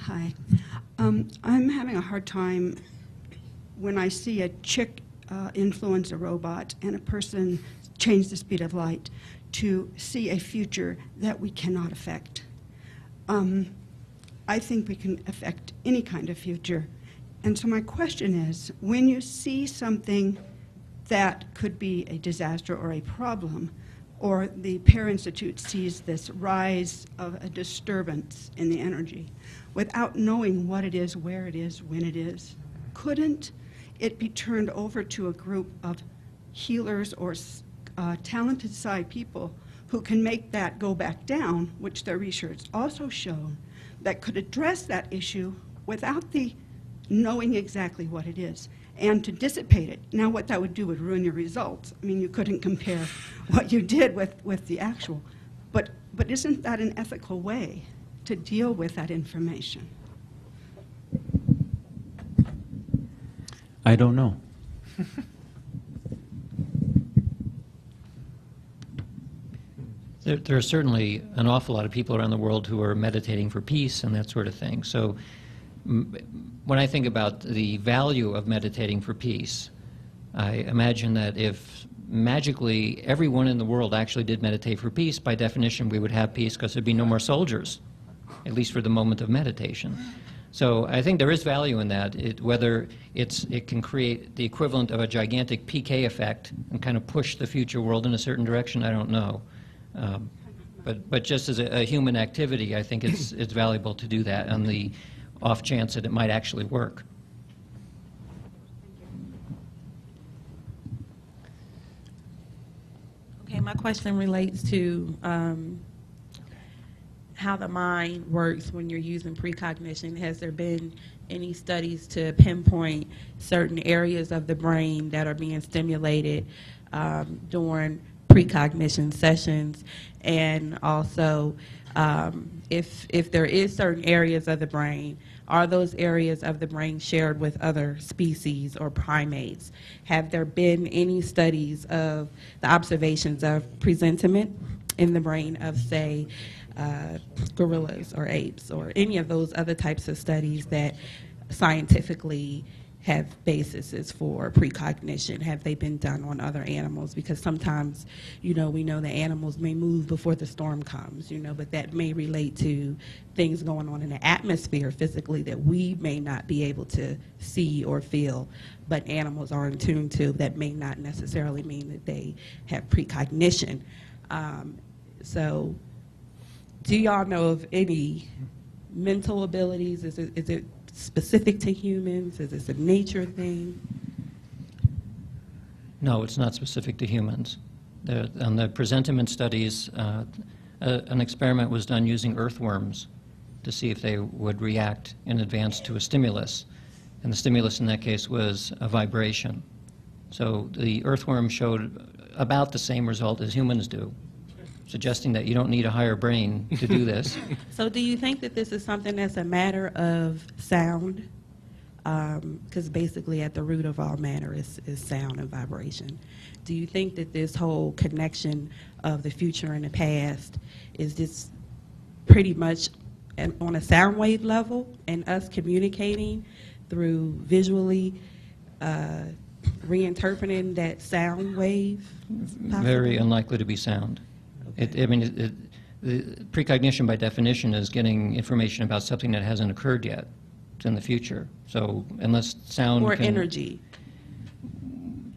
Speaker 10: Hi. I'm having a hard time when I see a chick influence a robot and a person change the speed of light to see a future that we cannot affect. I think we can affect any kind of future. And so my question is, when you see something that could be a disaster or a problem, or the Pear Institute sees this rise of a disturbance in the energy without knowing what it is, where it is, when it is, couldn't it be turned over to a group of healers or talented psi people who can make that go back down, which their research also showed, that could address that issue without the knowing exactly what it is, and to dissipate it. Now what that would do would ruin your results. I mean, you couldn't compare what you did with the actual. But isn't that an ethical way to deal with that information?
Speaker 7: I don't know.
Speaker 2: There are certainly an awful lot of people around the world who are meditating for peace and that sort of thing. So when I think about the value of meditating for peace, I imagine that if magically everyone in the world actually did meditate for peace, by definition we would have peace because there'd be no more soldiers, at least for the moment of meditation. So I think there is value in that. Whether it can create the equivalent of a gigantic PK effect and kind of push the future world in a certain direction, I don't know. But just as a human activity, I think it's valuable to do that on the off chance that it might actually work.
Speaker 22: Okay, my question relates to how the mind works when you're using precognition. Has there been any studies to pinpoint certain areas of the brain that are being stimulated during precognition sessions? And also, if there is certain areas of the brain, are those areas of the brain shared with other species or primates? Have there been any studies of the observations of presentiment in the brain of, say, gorillas or apes, or any of those other types of studies that scientifically have bases for precognition? Have they been done on other animals? Because sometimes, we know that animals may move before the storm comes, but that may relate to things going on in the atmosphere physically that we may not be able to see or feel, but animals are in tune to. That may not necessarily mean that they have precognition. So do y'all know of any mental abilities? Is it specific to humans? Is this a nature thing?
Speaker 2: No, it's not specific to humans. On the presentiment studies, an experiment was done using earthworms to see if they would react in advance to a stimulus. And the stimulus in that case was a vibration. So the earthworm showed about the same result as humans do, suggesting that you don't need a higher brain to do this.
Speaker 22: So do you think that this is something that's a matter of sound? Because basically at the root of all matter is sound and vibration. Do you think that this whole connection of the future and the past is just pretty much on a sound wave level, and us communicating through visually reinterpreting that sound wave? Possibly?
Speaker 2: Very unlikely to be sound. The precognition by definition is getting information about something that hasn't occurred yet. It's in the future. So unless sound
Speaker 22: or energy.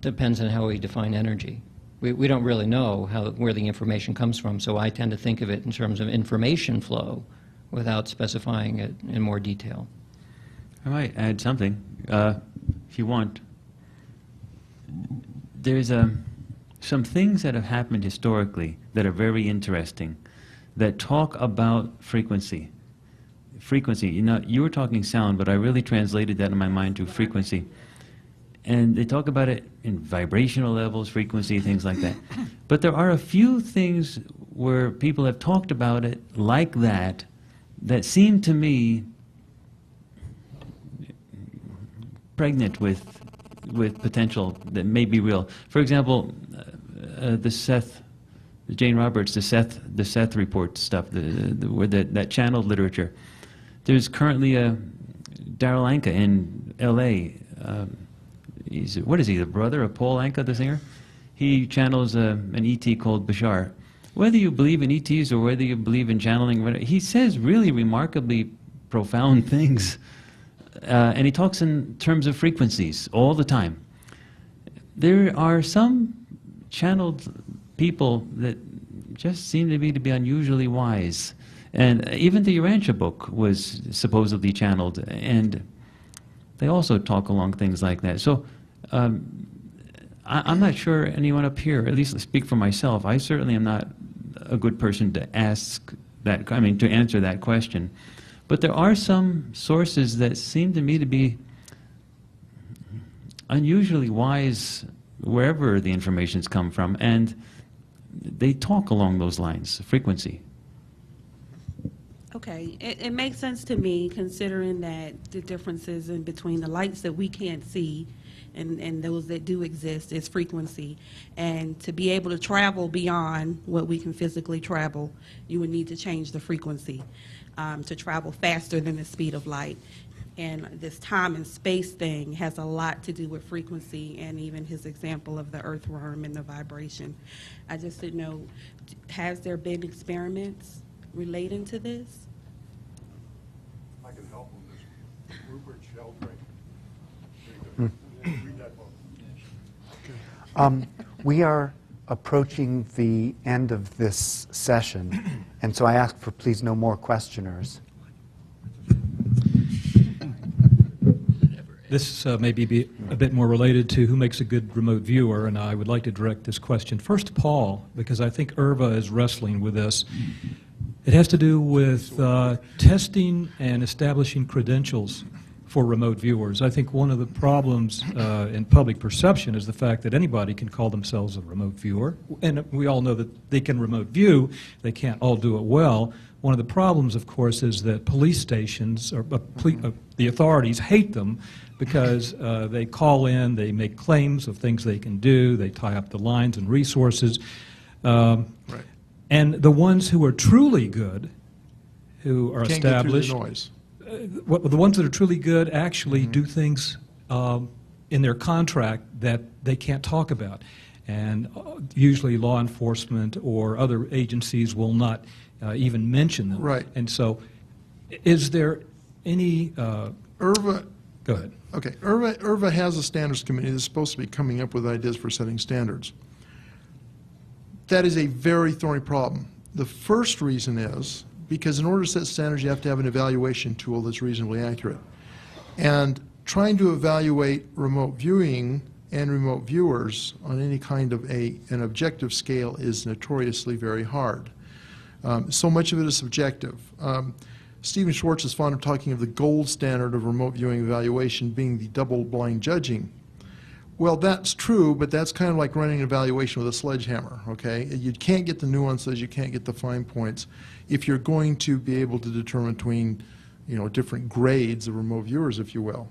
Speaker 2: Depends on how we define energy. We don't really know where the information comes from, so I tend to think of it in terms of information flow without specifying it in more detail.
Speaker 7: I might add something, if you want. There's some things that have happened historically that are very interesting, that talk about frequency. Frequency, you were talking sound, but I really translated that in my mind to frequency. And they talk about it in vibrational levels, frequency, things like that. But there are a few things where people have talked about it like that seem to me pregnant with potential that may be real. For example, the Jane Roberts, the Seth report stuff, that channeled literature. There's currently a Darryl Anka in L.A. What is he, the brother of Paul Anka, the singer? He channels an ET called Bashar. Whether you believe in ETs or whether you believe in channeling, he says really remarkably profound things. And he talks in terms of frequencies all the time. There are some channeled people that just seem to be unusually wise. And even the Urantia book was supposedly channeled, and they also talk along things like that. So I'm not sure anyone up here, at least to speak for myself, I certainly am not a good person to ask that, to answer that question. But there are some sources that seem to me to be unusually wise wherever the information's come from, and they talk along those lines, frequency.
Speaker 22: Okay, it makes sense to me, considering that the differences in between the lights that we can't see and those that do exist is frequency. And to be able to travel beyond what we can physically travel, you would need to change the frequency to travel faster than the speed of light. And this time and space thing has a lot to do with frequency, and even his example of the earthworm and the vibration. I just didn't know, has there been experiments relating to this?
Speaker 11: I can help on this. Rupert Sheldrake. Read that book.
Speaker 1: We are approaching the end of this session, and so I ask for please no more questioners.
Speaker 12: This may be a bit more related to who makes a good remote viewer, and I would like to direct this question first to Paul, because I think Irva is wrestling with this. It has to do with testing and establishing credentials for remote viewers. I think one of the problems in public perception is the fact that anybody can call themselves a remote viewer, and we all know that they can remote view. They can't all do it well. One of the problems, of course, is that police stations, or the authorities hate them because they call in, they make claims of things they can do, they tie up the lines and resources.
Speaker 5: Right.
Speaker 12: And the ones who are truly good, who are
Speaker 5: Can't
Speaker 12: established,
Speaker 5: get through the noise.
Speaker 12: The ones that are truly good actually do things in their contract that they can't talk about. And usually law enforcement or other agencies will not even mention them.
Speaker 5: Right.
Speaker 12: And so is there any...
Speaker 5: IRVA...
Speaker 12: Go ahead.
Speaker 5: Okay. IRVA has a standards committee that's supposed to be coming up with ideas for setting standards. That is a very thorny problem. The first reason is because in order to set standards, you have to have an evaluation tool that's reasonably accurate. And trying to evaluate remote viewing and remote viewers on any kind of an objective scale is notoriously very hard. So much of it is subjective. Stephen Schwartz is fond of talking of the gold standard of remote viewing evaluation being the double-blind judging. Well, that's true, but that's kind of like running an evaluation with a sledgehammer, okay? You can't get the nuances, you can't get the fine points if you're going to be able to determine between, different grades of remote viewers, if you will.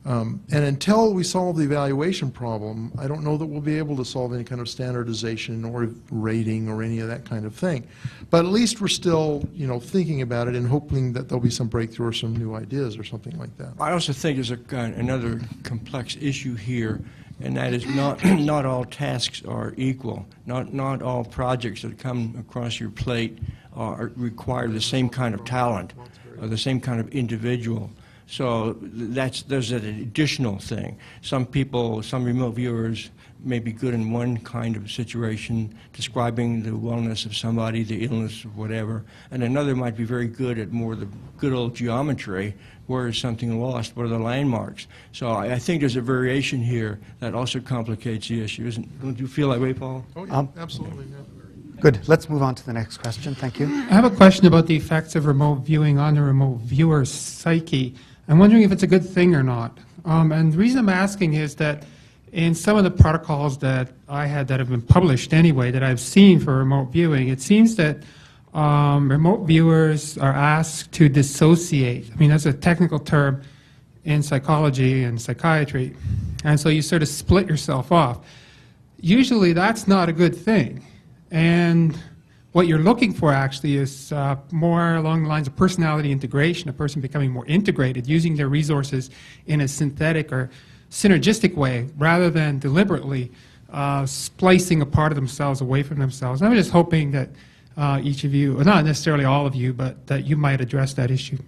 Speaker 5: And until we solve the evaluation problem, I don't know that we'll be able to solve any kind of standardization or rating or any of that kind of thing. But at least we're still, thinking about it and hoping that there'll be some breakthrough or some new ideas or something like that.
Speaker 6: I also think there's another complex issue here, and that is not all tasks are equal. Not all projects that come across your plate require the same kind of talent or the same kind of individual. So there's an additional thing. Some remote viewers may be good in one kind of situation, describing the wellness of somebody, the illness of whatever, and another might be very good at more the good old geometry, where is something lost, what are the landmarks. So I think there's a variation here that also complicates the issue. Don't you feel that way, Paul?
Speaker 5: Oh, yeah, absolutely. Yeah.
Speaker 1: Good. Let's move on to the next question. Thank you.
Speaker 13: I have a question about the effects of remote viewing on the remote viewer's psyche. I'm wondering if it's a good thing or not. And the reason I'm asking is that in some of the protocols that I had that have been published anyway, that I've seen for remote viewing, it seems that remote viewers are asked to dissociate. I mean, that's a technical term in psychology and psychiatry. And so you sort of split yourself off. Usually that's not a good thing. And what you're looking for actually is more along the lines of personality integration, a person becoming more integrated, using their resources in a synthetic or synergistic way rather than deliberately splicing a part of themselves away from themselves. I'm just hoping that each of you, or not necessarily all of you, but that you might address that issue.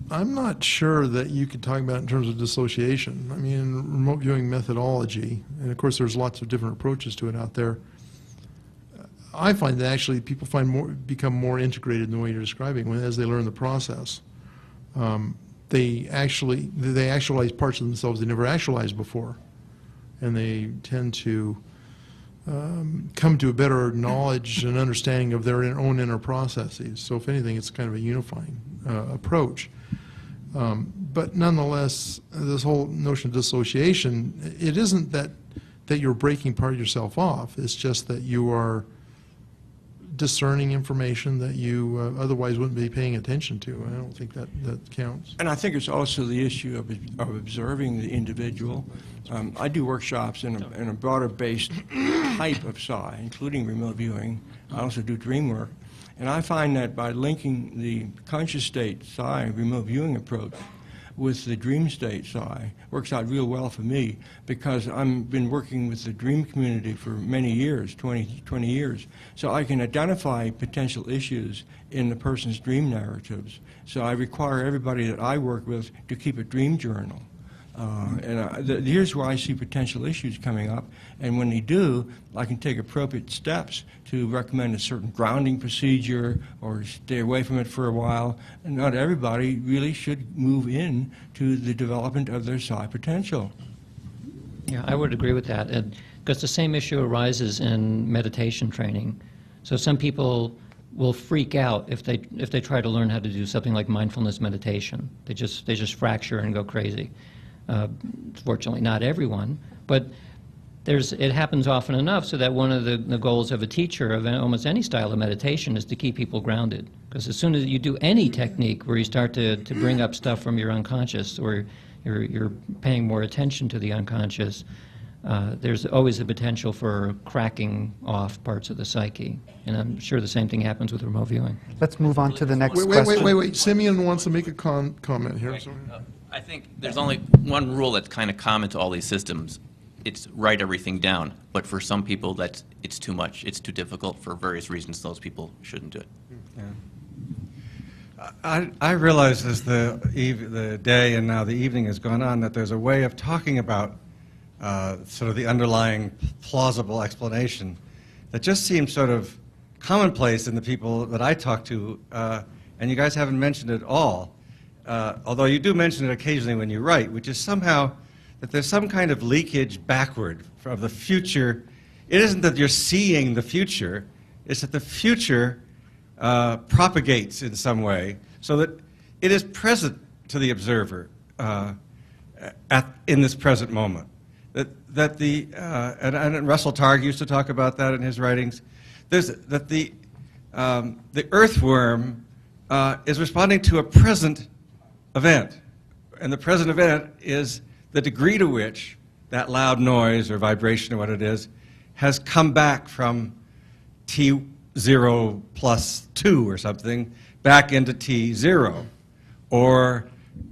Speaker 5: I'm not sure that you could talk about it in terms of dissociation. I mean, remote viewing methodology, and of course there's lots of different approaches to it out there. I find that actually people become more integrated in the way you're describing as they learn the process. They actualize parts of themselves they never actualized before, and they tend to come to a better knowledge and understanding of their own inner processes. So if anything, it's kind of a unifying approach. But nonetheless, this whole notion of dissociation, it isn't that you're breaking part of yourself off. It's just that you are discerning information that you otherwise wouldn't be paying attention to. I don't think that counts.
Speaker 6: And I think it's also the issue of observing the individual. I do workshops in a broader-based type of psi, including remote viewing. I also do dream work. And I find that by linking the conscious state psi remote viewing approach with the dream state psi works out real well for me, because I've been working with the dream community for many years, 20 years. So I can identify potential issues in the person's dream narratives. So I require everybody that I work with to keep a dream journal. Here's where I see potential issues coming up, and when they do, I can take appropriate steps to recommend a certain grounding procedure or stay away from it for a while. And not everybody really should move in to the development of their psi potential.
Speaker 2: Yeah, I would agree with that, because the same issue arises in meditation training. So some people will freak out if they try to learn how to do something like mindfulness meditation. They just fracture and go crazy. Fortunately, not everyone, but it happens often enough so that one of the goals of a teacher of almost any style of meditation is to keep people grounded. Because as soon as you do any technique where you start to bring up stuff from your unconscious, or you're paying more attention to the unconscious, there's always the potential for cracking off parts of the psyche. And I'm sure the same thing happens with remote viewing.
Speaker 1: Let's move on to the next
Speaker 5: Wait.
Speaker 1: question.
Speaker 5: Simeon wants to make a comment here. Sorry.
Speaker 4: I think there's only one rule that's kind of common to all these systems. It's write everything down. But for some people, it's too much. It's too difficult for various reasons. Those people shouldn't do it.
Speaker 14: Yeah. I realize as the day and now the evening has gone on that there's a way of talking about sort of the underlying plausible explanation that just seems sort of commonplace in the people that I talk to, and you guys haven't mentioned it at all. Although you do mention it occasionally when you write, which is somehow that there's some kind of leakage backward of the future. It isn't that you're seeing the future, it's that the future propagates in some way so that it is present to the observer in this present moment. And Russell Targ used to talk about that in his writings, that the earthworm is responding to a present event. And the present event is the degree to which that loud noise or vibration or what it is has come back from T0 plus 2 or something back into T0. Or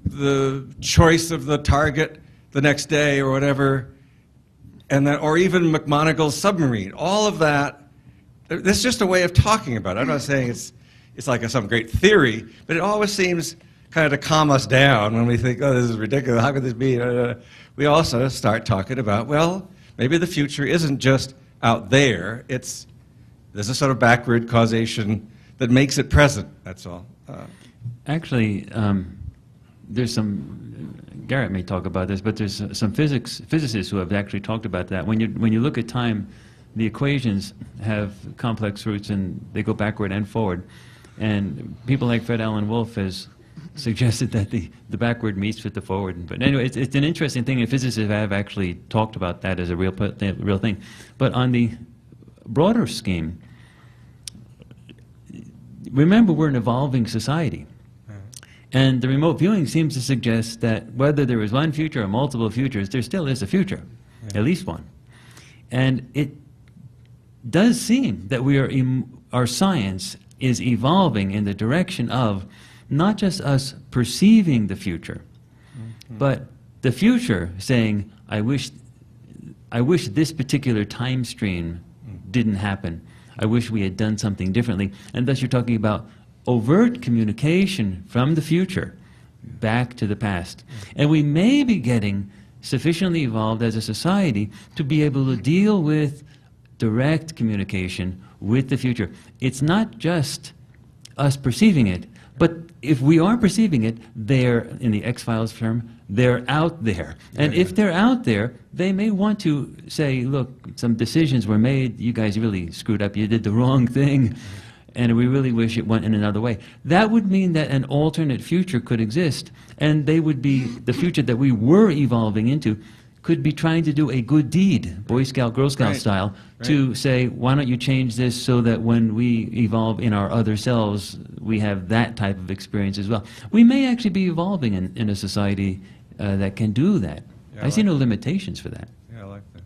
Speaker 14: the choice of the target the next day or whatever, and then, or even McMonagle's submarine. All of that, this is just a way of talking about it. I'm not saying it's like some great theory, but it always seems kind of to calm us down when we think, oh, this is ridiculous, how could this be? We also start talking about, well, maybe the future isn't just out there, there's a sort of backward causation that makes it present, that's all.
Speaker 7: Actually, there's some, Garrett may talk about this, but there's some physicists who have actually talked about that. When you look at time, the equations have complex roots and they go backward and forward. And people like Fred Alan Wolf has suggested that the backward meets with the forward. But anyway, it's an interesting thing, and physicists have actually talked about that as a real thing. But on the broader scheme, remember we're an evolving society. And the remote viewing seems to suggest that whether there is one future or multiple futures, there still is a future, at least one. And it does seem that our science is evolving in the direction of not just us perceiving the future, but the future saying, I wish this particular time stream didn't happen. I wish we had done something differently. And thus you're talking about overt communication from the future back to the past. And we may be getting sufficiently evolved as a society to be able to deal with direct communication with the future. It's not just us perceiving it, but if we are perceiving it, they're, in the X-Files term, they're out there. And if they're out there, they may want to say, look, some decisions were made, you guys really screwed up, you did the wrong thing, and we really wish it went in another way. That would mean that an alternate future could exist, and they would be, the future that we were evolving into could be trying to do a good deed, Boy Scout, Girl Scout style, to say, why don't you change this so that when we evolve in our other selves, we have that type of experience as well. We may actually be evolving in a society that can do that.
Speaker 14: Yeah,
Speaker 7: I see no limitations for that.
Speaker 14: Yeah, I like that.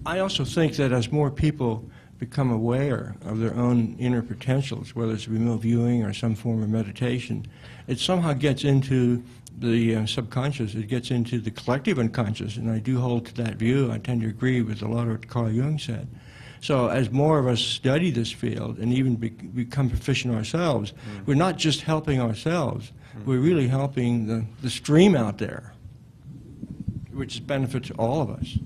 Speaker 6: I also think that as more people become aware of their own inner potentials, whether it's remote viewing or some form of meditation, it somehow gets into the subconscious, it gets into the collective unconscious, and I do hold to that view. I tend to agree with a lot of what Carl Jung said. So as more of us study this field and even become proficient ourselves, we're not just helping ourselves, we're really helping the stream out there, which benefits all of us.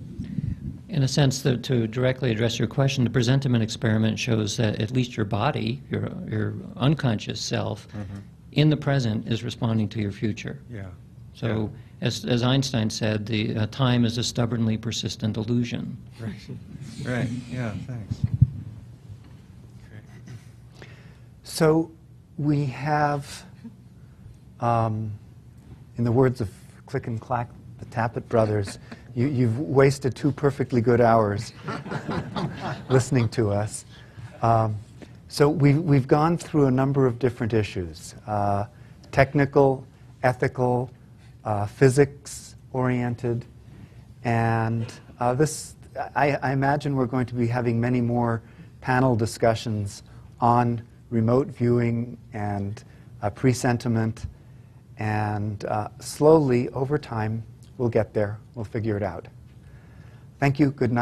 Speaker 2: In a sense, to directly address your question, the presentiment experiment shows that at least your body, your unconscious self, in the present is responding to your future.
Speaker 14: Yeah.
Speaker 2: So, as Einstein said, the time is a stubbornly persistent illusion.
Speaker 14: Right. Right. Yeah. Thanks.
Speaker 1: So we have, in the words of Click and Clack, the Tappet brothers, you've wasted 2 perfectly good hours listening to us. So we've gone through a number of different issues, technical, ethical, physics-oriented, And I imagine we're going to be having many more panel discussions on remote viewing and presentiment, and slowly, over time, we'll get there. We'll figure it out. Thank you. Good night.